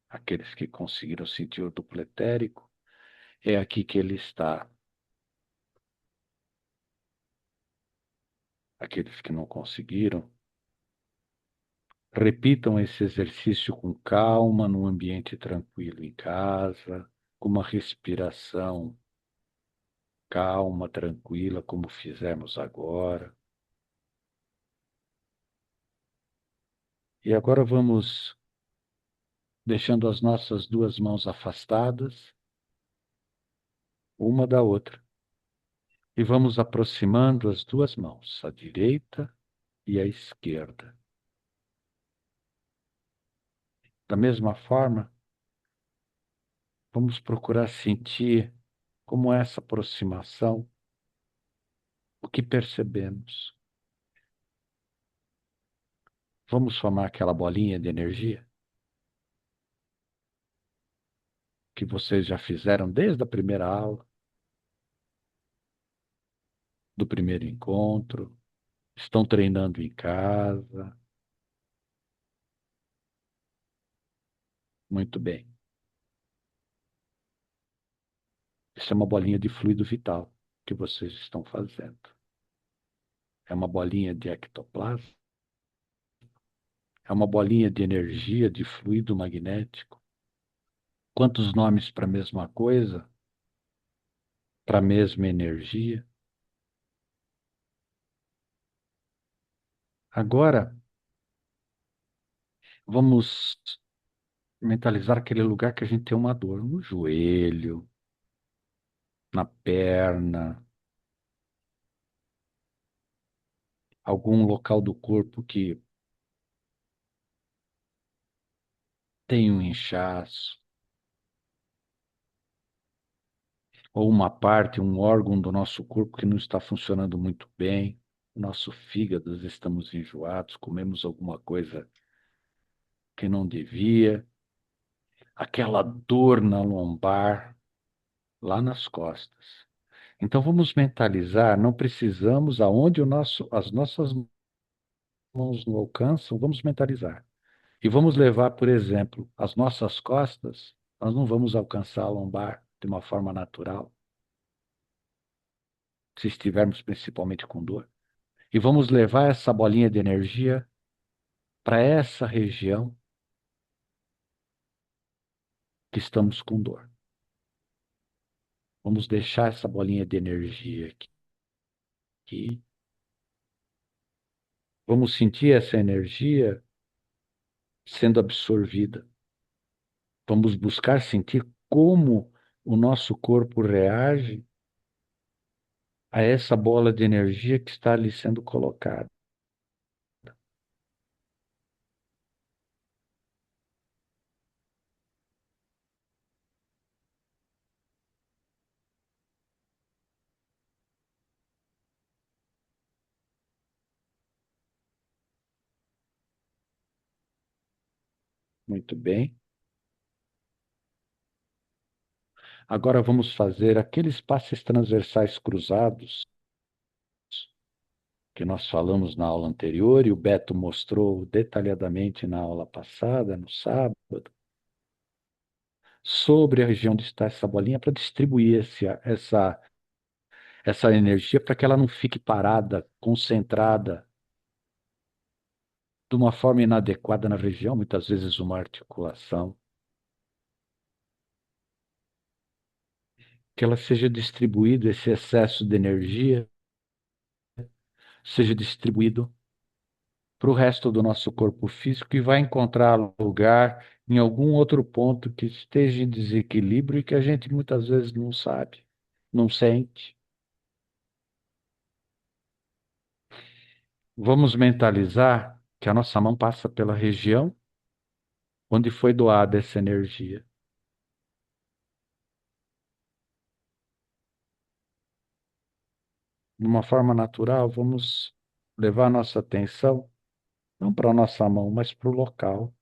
B: Aqueles que conseguiram sentir o duplo etérico, é aqui que ele está. Aqueles que não conseguiram, repitam esse exercício com calma, num ambiente tranquilo em casa, com uma respiração calma, tranquila, como fizemos agora. E agora vamos deixando as nossas duas mãos afastadas, uma da outra, e vamos aproximando as duas mãos, a direita e a esquerda. Da mesma forma, vamos procurar sentir como essa aproximação o que percebemos. Vamos formar aquela bolinha de energia que vocês já fizeram desde a primeira aula, do primeiro encontro, estão treinando em casa. Muito bem. Isso é uma bolinha de fluido vital que vocês estão fazendo. É uma bolinha de ectoplasma, é uma bolinha de energia, de fluido magnético. Quantos nomes para a mesma coisa? Para a mesma energia? Agora, vamos mentalizar aquele lugar que a gente tem uma dor no joelho, na perna, algum local do corpo que tem um inchaço, ou uma parte, um órgão do nosso corpo que não está funcionando muito bem. Nosso fígado, estamos enjoados, comemos alguma coisa que não devia, aquela dor na lombar, lá nas costas. Então vamos mentalizar, não precisamos aonde as nossas mãos não alcançam, vamos mentalizar. E vamos levar, por exemplo, as nossas costas, nós não vamos alcançar a lombar de uma forma natural, se estivermos principalmente com dor. E vamos levar essa bolinha de energia para essa região que estamos com dor. Vamos deixar essa bolinha de energia aqui. Vamos sentir essa energia sendo absorvida. Vamos buscar sentir como o nosso corpo reage a essa bola de energia que está ali sendo colocada. Muito bem. Agora vamos fazer aqueles passes transversais cruzados que nós falamos na aula anterior e o Beto mostrou detalhadamente na aula passada, no sábado, sobre a região onde está essa bolinha para distribuir essa energia para que ela não fique parada, concentrada de uma forma inadequada na região, muitas vezes uma articulação. Que ela seja distribuído, esse excesso de energia, seja distribuído para o resto do nosso corpo físico e vai encontrar lugar em algum outro ponto que esteja em desequilíbrio e que a gente muitas vezes não sabe, não sente. Vamos mentalizar que a nossa mão passa pela região onde foi doada essa energia. De uma forma natural, vamos levar nossa atenção não para a nossa mão, mas para o local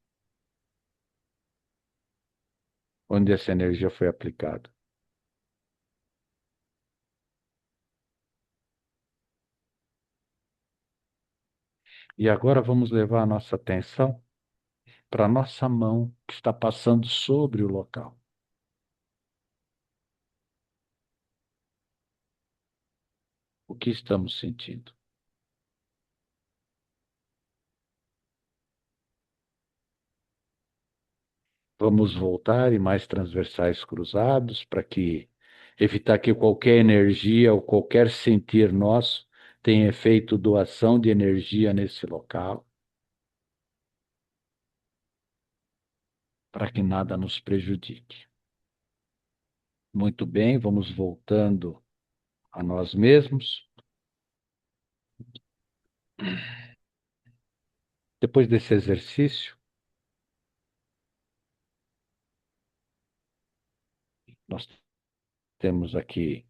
B: onde essa energia foi aplicada. E agora vamos levar a nossa atenção para a nossa mão que está passando sobre o local. O que estamos sentindo? Vamos voltar e mais transversais cruzados para que evitar que qualquer energia ou qualquer sentir nosso tenha efeito doação de energia nesse local, para que nada nos prejudique. Muito bem, vamos voltando a nós mesmos. Depois desse exercício, nós temos aqui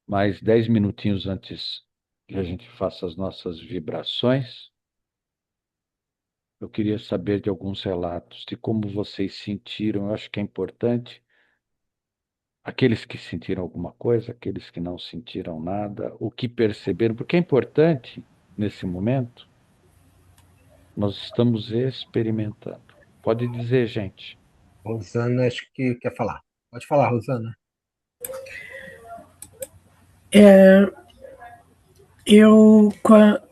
B: mais 10 minutinhos antes que a gente faça as nossas vibrações, eu queria saber de alguns relatos de como vocês sentiram. Eu acho que é importante, aqueles que sentiram alguma coisa, aqueles que não sentiram nada, o que perceberam, porque é importante, nesse momento, nós estamos experimentando. Pode dizer, gente.
D: Rosana, acho que quer falar. Pode falar, Rosana.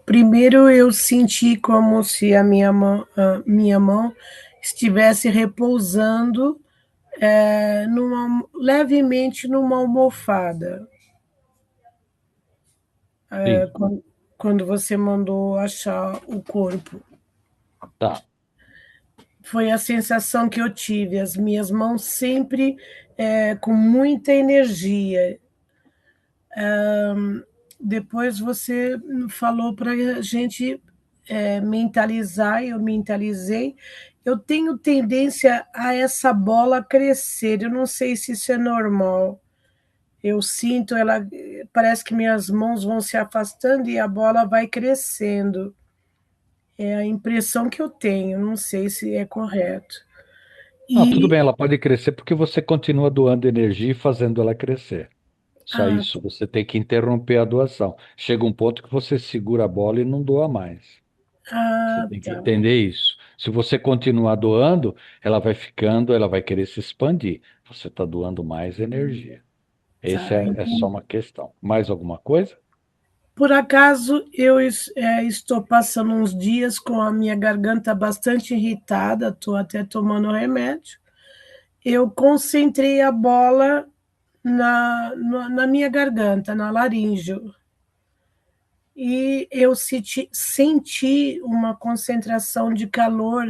J: Primeiro eu senti como se a minha mão estivesse repousando levemente numa almofada.
B: Sim,
J: Quando você mandou achar o corpo.
B: tá.
J: Foi a sensação que eu tive, as minhas mãos sempre com muita energia. Depois você falou para a gente mentalizar, eu mentalizei. Eu tenho tendência a essa bola crescer, eu não sei se isso é normal. Eu sinto ela, parece que minhas mãos vão se afastando e a bola vai crescendo. É a impressão que eu tenho, não sei se é correto.
B: Não, tudo
J: E
B: bem, ela pode crescer porque você continua doando energia e fazendo ela crescer. Só
J: ah,
B: isso, você tem que interromper a doação. Chega um ponto que você segura a bola e não doa mais. Você tem que
J: tá.
B: entender isso. Se você continuar doando, ela vai ficando, ela vai querer se expandir. Você está doando mais energia. Esse
J: Tá.
B: é só uma questão. Mais alguma coisa?
J: Por acaso, eu estou passando uns dias com a minha garganta bastante irritada, estou até tomando remédio. Eu concentrei a bola na minha garganta, na laríngeo, e eu senti uma concentração de calor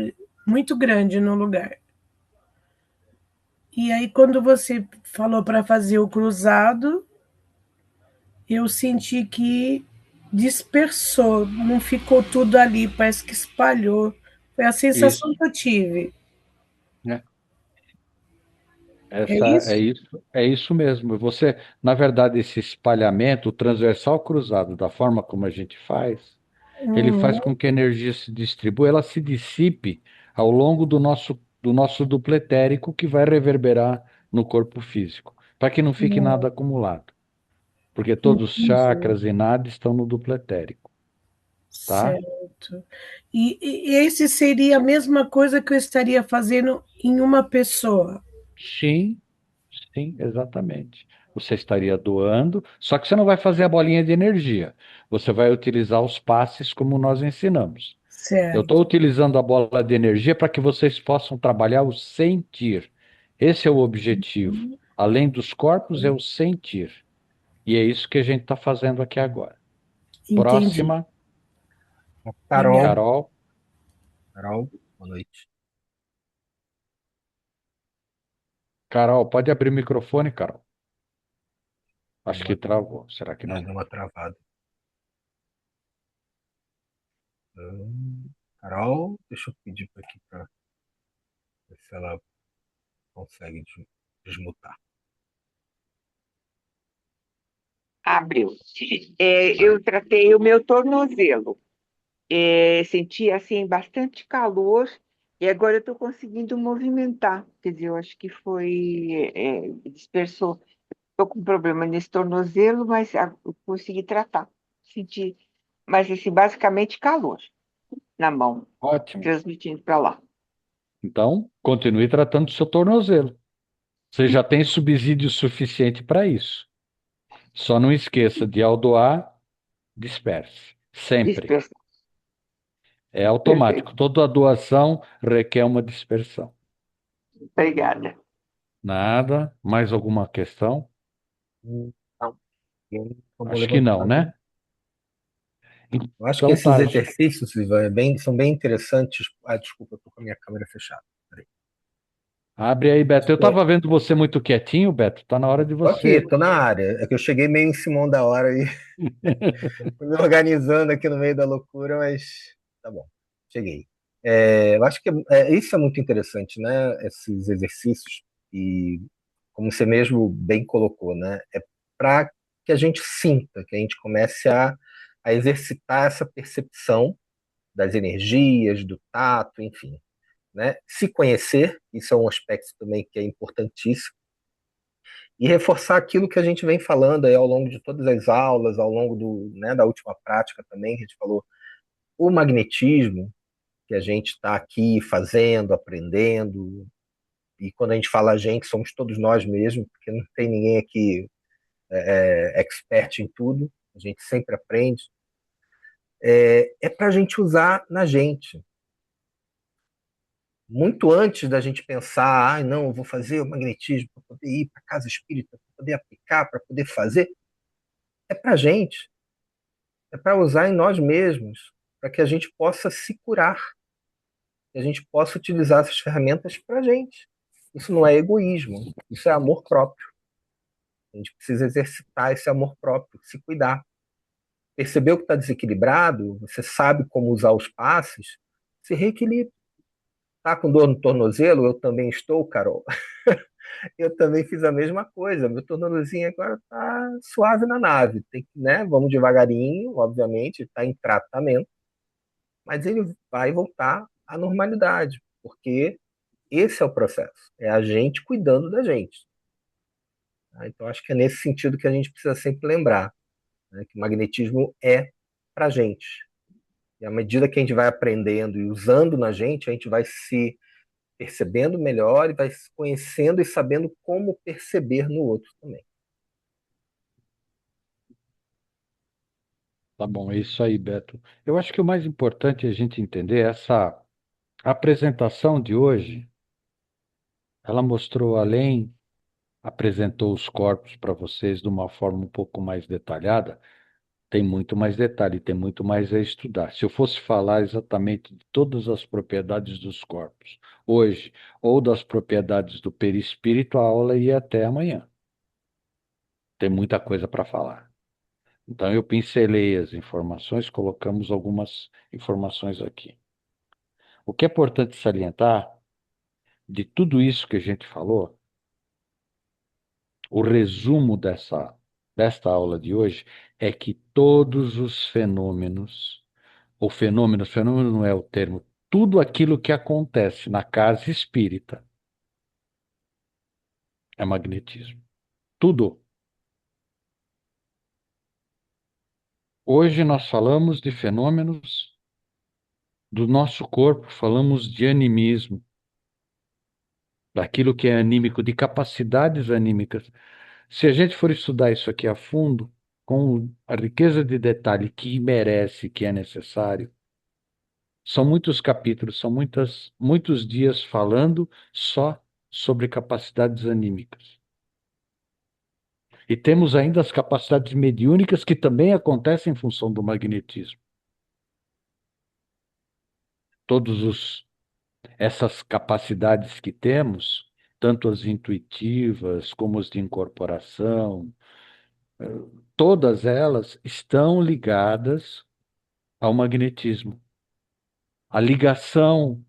J: muito grande no lugar. E aí, quando você falou para fazer o cruzado, eu senti que dispersou, não ficou tudo ali, parece que espalhou. Foi a sensação
B: Isso,
J: que eu tive.
B: né?
J: É
B: É
J: isso?
B: isso, é isso mesmo. Você, na verdade, esse espalhamento, o transversal cruzado, da forma como a gente faz, ele faz
J: Uhum.
B: com que a energia se distribua, ela se dissipe ao longo do nosso duplo etérico que vai reverberar no corpo físico, para que não fique nada acumulado, porque todos os
J: Entendi.
B: chakras e nada estão no duplo etérico, tá?
J: Certo. E esse seria a mesma coisa que eu estaria fazendo em uma pessoa.
B: Sim, sim, exatamente. Você estaria doando, só que você não vai fazer a bolinha de energia. Você vai utilizar os passes como nós ensinamos. Eu estou
J: Certo.
B: utilizando a bola de energia para que vocês possam trabalhar o sentir. Esse é o objetivo. Além dos corpos, é o sentir. E é isso que a gente está fazendo aqui agora.
J: Entendi.
B: Próxima,
D: Carol.
J: Obrigada.
B: Carol.
D: Carol, boa noite.
B: Carol, pode abrir o microfone, Carol.
D: Deu
B: Acho que
D: uma,
B: travou. Será que não?
D: deu uma travada. Carol, deixa eu pedir para aqui para ver se ela consegue desmutar.
K: Abriu. Eu tratei o meu tornozelo. Senti assim bastante calor e agora eu estou conseguindo movimentar. Quer dizer, eu acho que dispersou. Estou com problema nesse tornozelo, mas eu consegui tratar. Senti, mas assim, basicamente calor na mão,
B: Ótimo.
K: transmitindo para lá.
B: Então, continue tratando do seu tornozelo. Você já tem subsídio suficiente para isso. Só não esqueça de, ao doar, disperse. Sempre.
K: Dispersou.
B: É
K: Perfeito.
B: automático. Toda doação requer uma dispersão.
K: Obrigada.
B: Nada. Mais alguma questão?
D: Não, ninguém tomou
B: Acho que não,
D: levantado.
B: né?
D: Eu acho que
B: Então
D: esses
B: tá.
D: exercícios, Ivan, são bem interessantes. Ah, desculpa, eu estou com a minha câmera fechada. Peraí.
B: Abre aí, Beto. Eu estava vendo você muito quietinho, Beto. Tá na hora de
D: Tô aqui,
B: você.
D: tô na área. É que eu cheguei meio em cima da hora e fui me organizando aqui no meio da loucura, mas tá bom, cheguei. Eu acho que isso é muito interessante, né? Esses exercícios, e como você mesmo bem colocou, né? É para que a gente sinta, que a gente comece a exercitar essa percepção das energias, do tato, enfim, né? Se conhecer, isso é um aspecto também que é importantíssimo, e reforçar aquilo que a gente vem falando aí ao longo de todas as aulas, ao longo né, da última prática também, que a gente falou, o magnetismo que a gente está aqui fazendo, aprendendo, e quando a gente fala a gente, somos todos nós mesmos, porque não tem ninguém aqui expert em tudo, a gente sempre aprende, é para a gente usar na gente. Muito antes da gente pensar, não, eu vou fazer o magnetismo para poder ir para a casa espírita, para poder aplicar, para poder fazer, é para a gente, é para usar em nós mesmos, para que a gente possa se curar, que a gente possa utilizar essas ferramentas para a gente. Isso não é egoísmo, isso é amor próprio. A gente precisa exercitar esse amor próprio, se cuidar. Percebeu que está desequilibrado, você sabe como usar os passes, se reequilibre. Tá com dor no tornozelo? Eu também estou, Carol. Eu também fiz a mesma coisa. Meu tornozelinho agora está suave na nave. Tem que, né? Vamos devagarinho, obviamente, está em tratamento, mas ele vai voltar à normalidade, porque esse é o processo. É a gente cuidando da gente. Tá? Então, acho que é nesse sentido que a gente precisa sempre lembrar, né, que o magnetismo é para a gente. E à medida que a gente vai aprendendo e usando na gente, a gente vai se percebendo melhor e vai se conhecendo e sabendo como perceber no outro também.
B: Tá bom, é isso aí, Beto. Eu acho que o mais importante é a gente entender essa apresentação de hoje. Ela mostrou além, apresentou os corpos para vocês de uma forma um pouco mais detalhada. Tem muito mais detalhe, tem muito mais a estudar. Se eu fosse falar exatamente de todas as propriedades dos corpos hoje, ou das propriedades do perispírito, a aula ia até amanhã. Tem muita coisa para falar. Então, eu pincelei as informações, colocamos algumas informações aqui. O que é importante salientar, de tudo isso que a gente falou, o resumo desta aula de hoje é que todos os fenômenos, ou fenômeno não é o termo, tudo aquilo que acontece na casa espírita é magnetismo. Tudo. Hoje nós falamos de fenômenos do nosso corpo, falamos de animismo, daquilo que é anímico, de capacidades anímicas. Se a gente for estudar isso aqui a fundo, com a riqueza de detalhe que merece, que é necessário, são muitos capítulos, são muitos dias falando só sobre capacidades anímicas. E temos ainda as capacidades mediúnicas que também acontecem em função do magnetismo. Todas essas capacidades que temos, tanto as intuitivas como as de incorporação, todas elas estão ligadas ao magnetismo. A ligação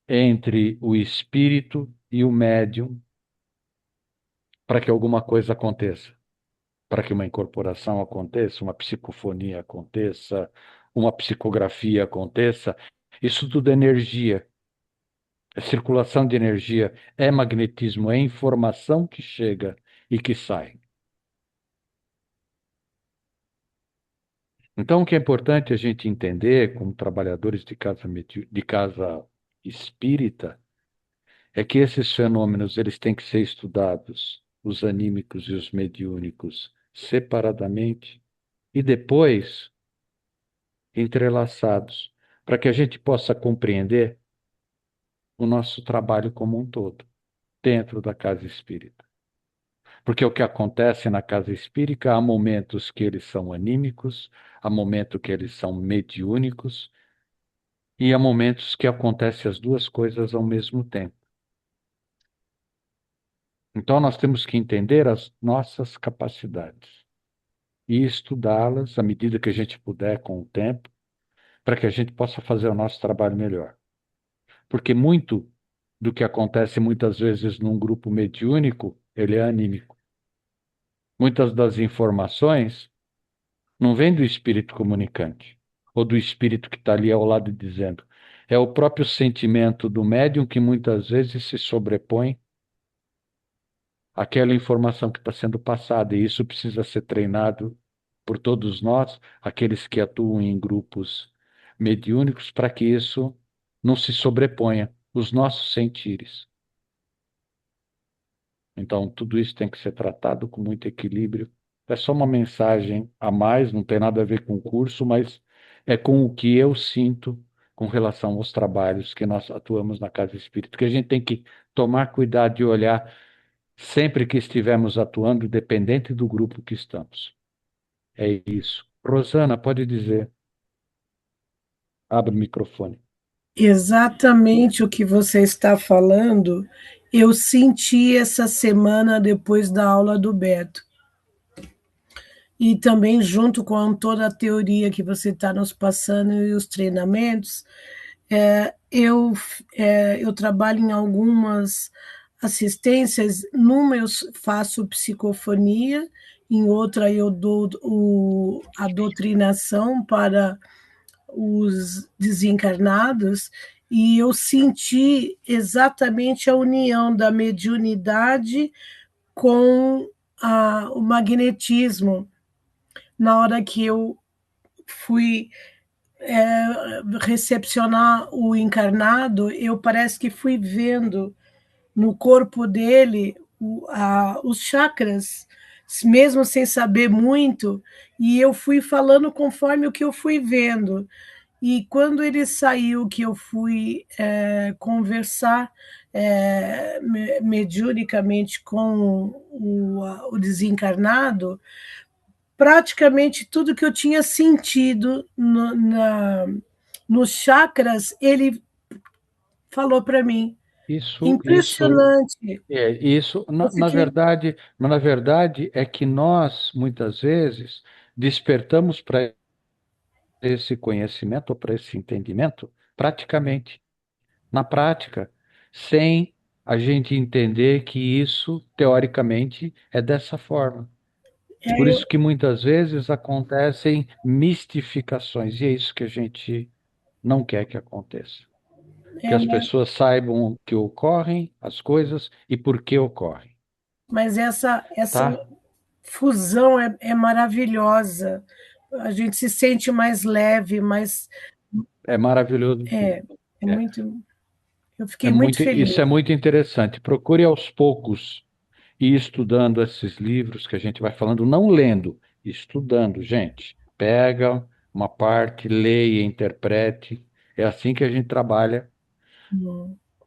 B: entre o espírito e o médium para que alguma coisa aconteça, para que uma incorporação aconteça, uma psicofonia aconteça, uma psicografia aconteça, isso tudo é energia, é circulação de energia, é magnetismo, é informação que chega e que sai. Então, o que é importante a gente entender, como trabalhadores de casa espírita, é que esses fenômenos eles têm que ser estudados, os anímicos e os mediúnicos, separadamente, e depois entrelaçados, para que a gente possa compreender o nosso trabalho como um todo, dentro da casa espírita. Porque o que acontece na casa espírita, há momentos que eles são anímicos, há momentos que eles são mediúnicos, e há momentos que acontecem as duas coisas ao mesmo tempo. Então, nós temos que entender as nossas capacidades e estudá-las à medida que a gente puder, com o tempo, para que a gente possa fazer o nosso trabalho melhor. Porque muito do que acontece muitas vezes num grupo mediúnico, ele é anímico. Muitas das informações não vêm do espírito comunicante, ou do espírito que está ali ao lado dizendo. É o próprio sentimento do médium que muitas vezes se sobrepõe àquela informação que está sendo passada, e isso precisa ser treinado por todos nós, aqueles que atuam em grupos mediúnicos, para que isso não se sobreponha os nossos sentires. Então, tudo isso tem que ser tratado com muito equilíbrio. É só uma mensagem a mais, não tem nada a ver com o curso, mas é com o que eu sinto com relação aos trabalhos que nós atuamos na Casa Espírita, que a gente tem que tomar cuidado de olhar sempre que estivermos atuando, independente do grupo que estamos. É isso. Rosana, pode dizer. Abre o microfone.
J: Exatamente o que você está falando, eu senti essa semana depois da aula do Beto. E também, junto com toda a teoria que você está nos passando e os treinamentos, eu trabalho em algumas assistências, numa eu faço psicofonia, em outra eu dou a doutrinação para os desencarnados, e eu senti exatamente a união da mediunidade com o magnetismo. Na hora que eu fui recepcionar o encarnado, eu parece que fui vendo no corpo dele os chakras, mesmo sem saber muito, e eu fui falando conforme o que eu fui vendo. E quando ele saiu, que eu fui conversar mediunicamente com o desencarnado, praticamente tudo que eu tinha sentido nos chakras, ele falou para mim.
B: Isso,
J: Impressionante.
B: na verdade, é que nós, muitas vezes, despertamos para esse conhecimento ou para esse entendimento praticamente, na prática, sem a gente entender que isso, teoricamente, é dessa forma. Por isso que muitas vezes acontecem mistificações, e é isso que a gente não quer que aconteça. Que as pessoas saibam que ocorrem as coisas e por que ocorrem.
J: Mas essa
B: Tá?
J: fusão é maravilhosa. A gente se sente mais leve, mais.
B: É maravilhoso.
J: É muito. Eu fiquei
B: É
J: muito feliz.
B: isso é muito interessante. Procure aos poucos ir estudando esses livros que a gente vai falando, não lendo, estudando, gente. Pega uma parte, leia, interprete. É assim que a gente trabalha.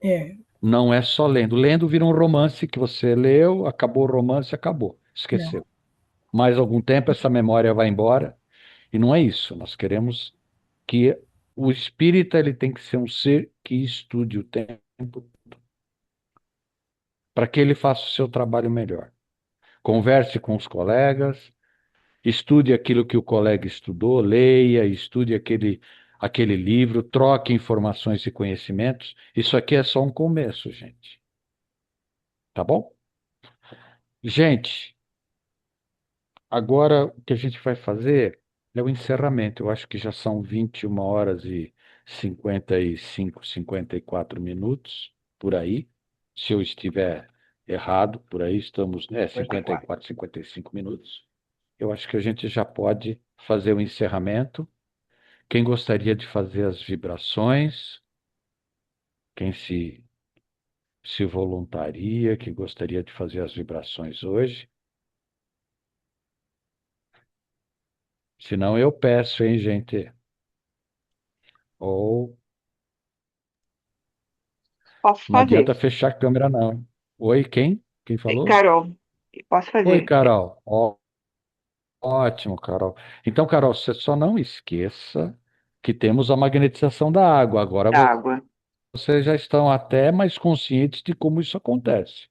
J: É,
B: Não é só lendo. Lendo vira um romance que você leu, acabou o romance, acabou, esqueceu. Mais algum tempo essa memória vai embora e não é isso. Nós queremos que o espírita ele tem que ser um ser que estude o tempo para que ele faça o seu trabalho melhor. Converse com os colegas, estude aquilo que o colega estudou, leia, estude aquele livro, troque informações e conhecimentos. Isso aqui é só um começo, gente. Tá bom? Gente, agora o que a gente vai fazer é o encerramento. Eu acho que já são 21 horas e 55, 54 minutos, por aí. Se eu estiver errado, por aí estamos, 54, 55 minutos. Eu acho que a gente já pode fazer o encerramento. Quem gostaria de fazer as vibrações? Quem se voluntaria, que gostaria de fazer as vibrações hoje? Se não, eu peço, hein, gente? Ou
K: Posso
B: não
K: fazer.
B: adianta fechar a câmera, não. Oi, quem? Quem falou?
K: Carol, posso
B: Oi,
K: fazer.
B: Carol. Ótimo, Carol. Então, Carol, você só não esqueça que temos a magnetização da água. Agora
K: Da água.
B: vocês já estão até mais conscientes de como isso acontece.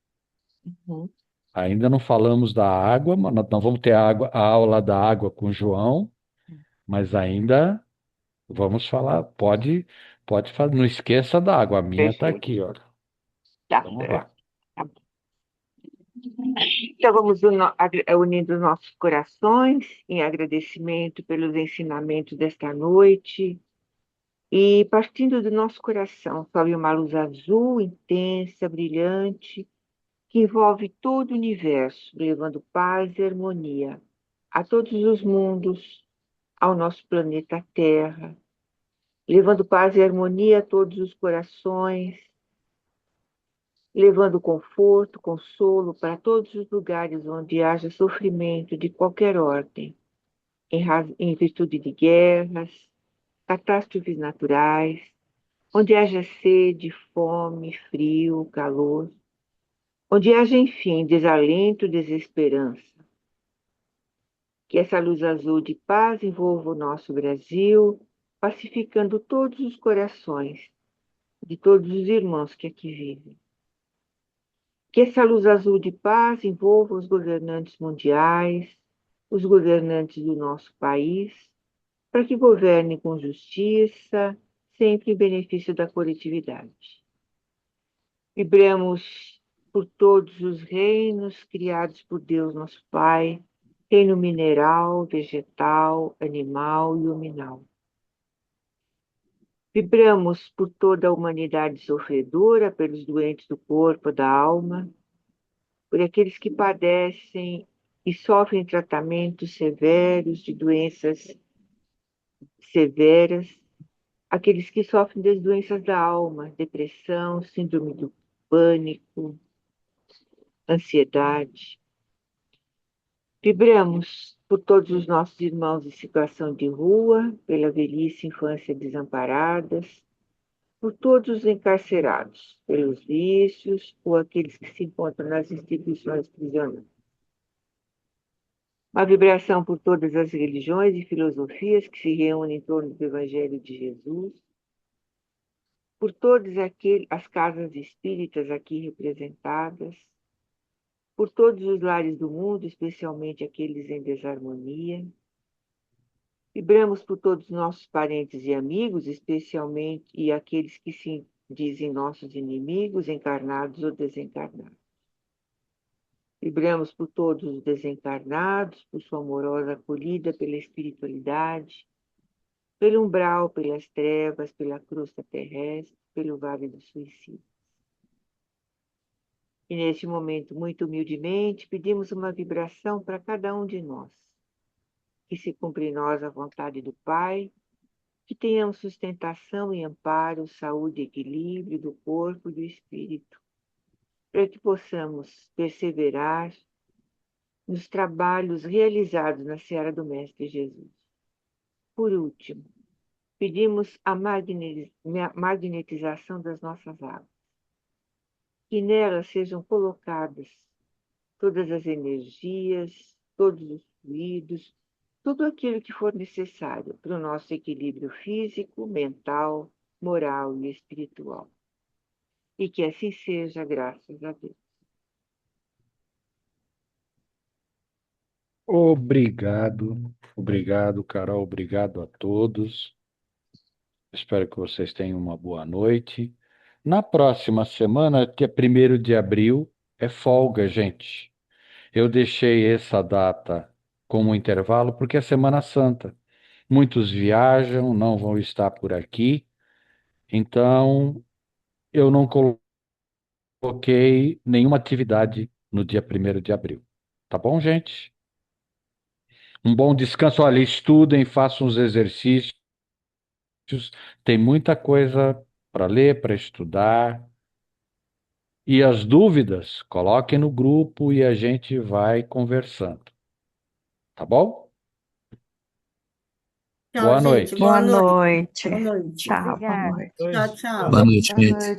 K: Uhum.
B: Ainda não falamos da água, mas nós vamos ter a aula da água com o João, mas ainda vamos falar. Pode fazer. Não esqueça da água. A minha está
K: Perfeito.
B: aqui, olha.
K: Tá,
B: Vamos lá.
K: tá bom. Então, vamos unindo os nossos corações em agradecimento pelos ensinamentos desta noite. E partindo do nosso coração, sobe uma luz azul, intensa, brilhante, que envolve todo o universo, levando paz e harmonia a todos os mundos, ao nosso planeta Terra, levando paz e harmonia a todos os corações, levando conforto, consolo para todos os lugares onde haja sofrimento de qualquer ordem, em virtude de guerras, catástrofes naturais, onde haja sede, fome, frio, calor, onde haja, enfim, desalento, desesperança. Que essa luz azul de paz envolva o nosso Brasil, pacificando todos os corações de todos os irmãos que aqui vivem. Que essa luz azul de paz envolva os governantes mundiais, os governantes do nosso país, para que governem com justiça, sempre em benefício da coletividade. Vibramos por todos os reinos criados por Deus nosso Pai, reino mineral, vegetal, animal e luminal. Vibramos por toda a humanidade sofredora, pelos doentes do corpo, da alma, por aqueles que padecem e sofrem tratamentos severos de doenças severas, aqueles que sofrem das doenças da alma, depressão, síndrome do pânico, ansiedade. Vibramos por todos os nossos irmãos em situação de rua, pela velhice e infância desamparadas, por todos os encarcerados, pelos vícios ou aqueles que se encontram nas instituições prisionais. Uma vibração por todas as religiões e filosofias que se reúnem em torno do Evangelho de Jesus, por todas as casas espíritas aqui representadas, por todos os lares do mundo, especialmente aqueles em desarmonia. Vibramos por todos os nossos parentes e amigos, especialmente e aqueles que se dizem nossos inimigos, encarnados ou desencarnados. Vibramos por todos os desencarnados, por sua amorosa acolhida pela espiritualidade, pelo umbral, pelas trevas, pela crosta terrestre, pelo vale do suicídio. E neste momento, muito humildemente, pedimos uma vibração para cada um de nós. Que se cumpra em nós a vontade do Pai, que tenhamos sustentação e amparo, saúde e equilíbrio do corpo e do espírito, para que possamos perseverar nos trabalhos realizados na seara do Mestre Jesus. Por último, pedimos a magnetização das nossas águas, que nelas sejam colocadas todas as energias, todos os fluidos, tudo aquilo que for necessário para o nosso equilíbrio físico, mental, moral e espiritual. E que assim seja, graças a Deus.
B: Obrigado, Carol, obrigado a todos. Espero que vocês tenham uma boa noite. Na próxima semana, dia 1º de abril, é folga, gente. Eu deixei essa data como intervalo porque é Semana Santa. Muitos viajam, não vão estar por aqui, então eu não coloquei nenhuma atividade no dia 1º de abril. Tá bom, gente? Um bom descanso. Olha, estudem, façam os exercícios. Tem muita coisa para ler, para estudar. E as dúvidas, coloquem no grupo e a gente vai conversando. Tá bom?
J: Tchau,
B: Boa
J: gente.
B: noite.
J: Boa
L: Boa
J: noite.
L: noite.
J: Boa noite.
L: Tchau. Boa
I: Obrigada.
L: noite.
J: Tchau, tchau.
M: Boa noite,
I: Boa
M: gente.
I: noite.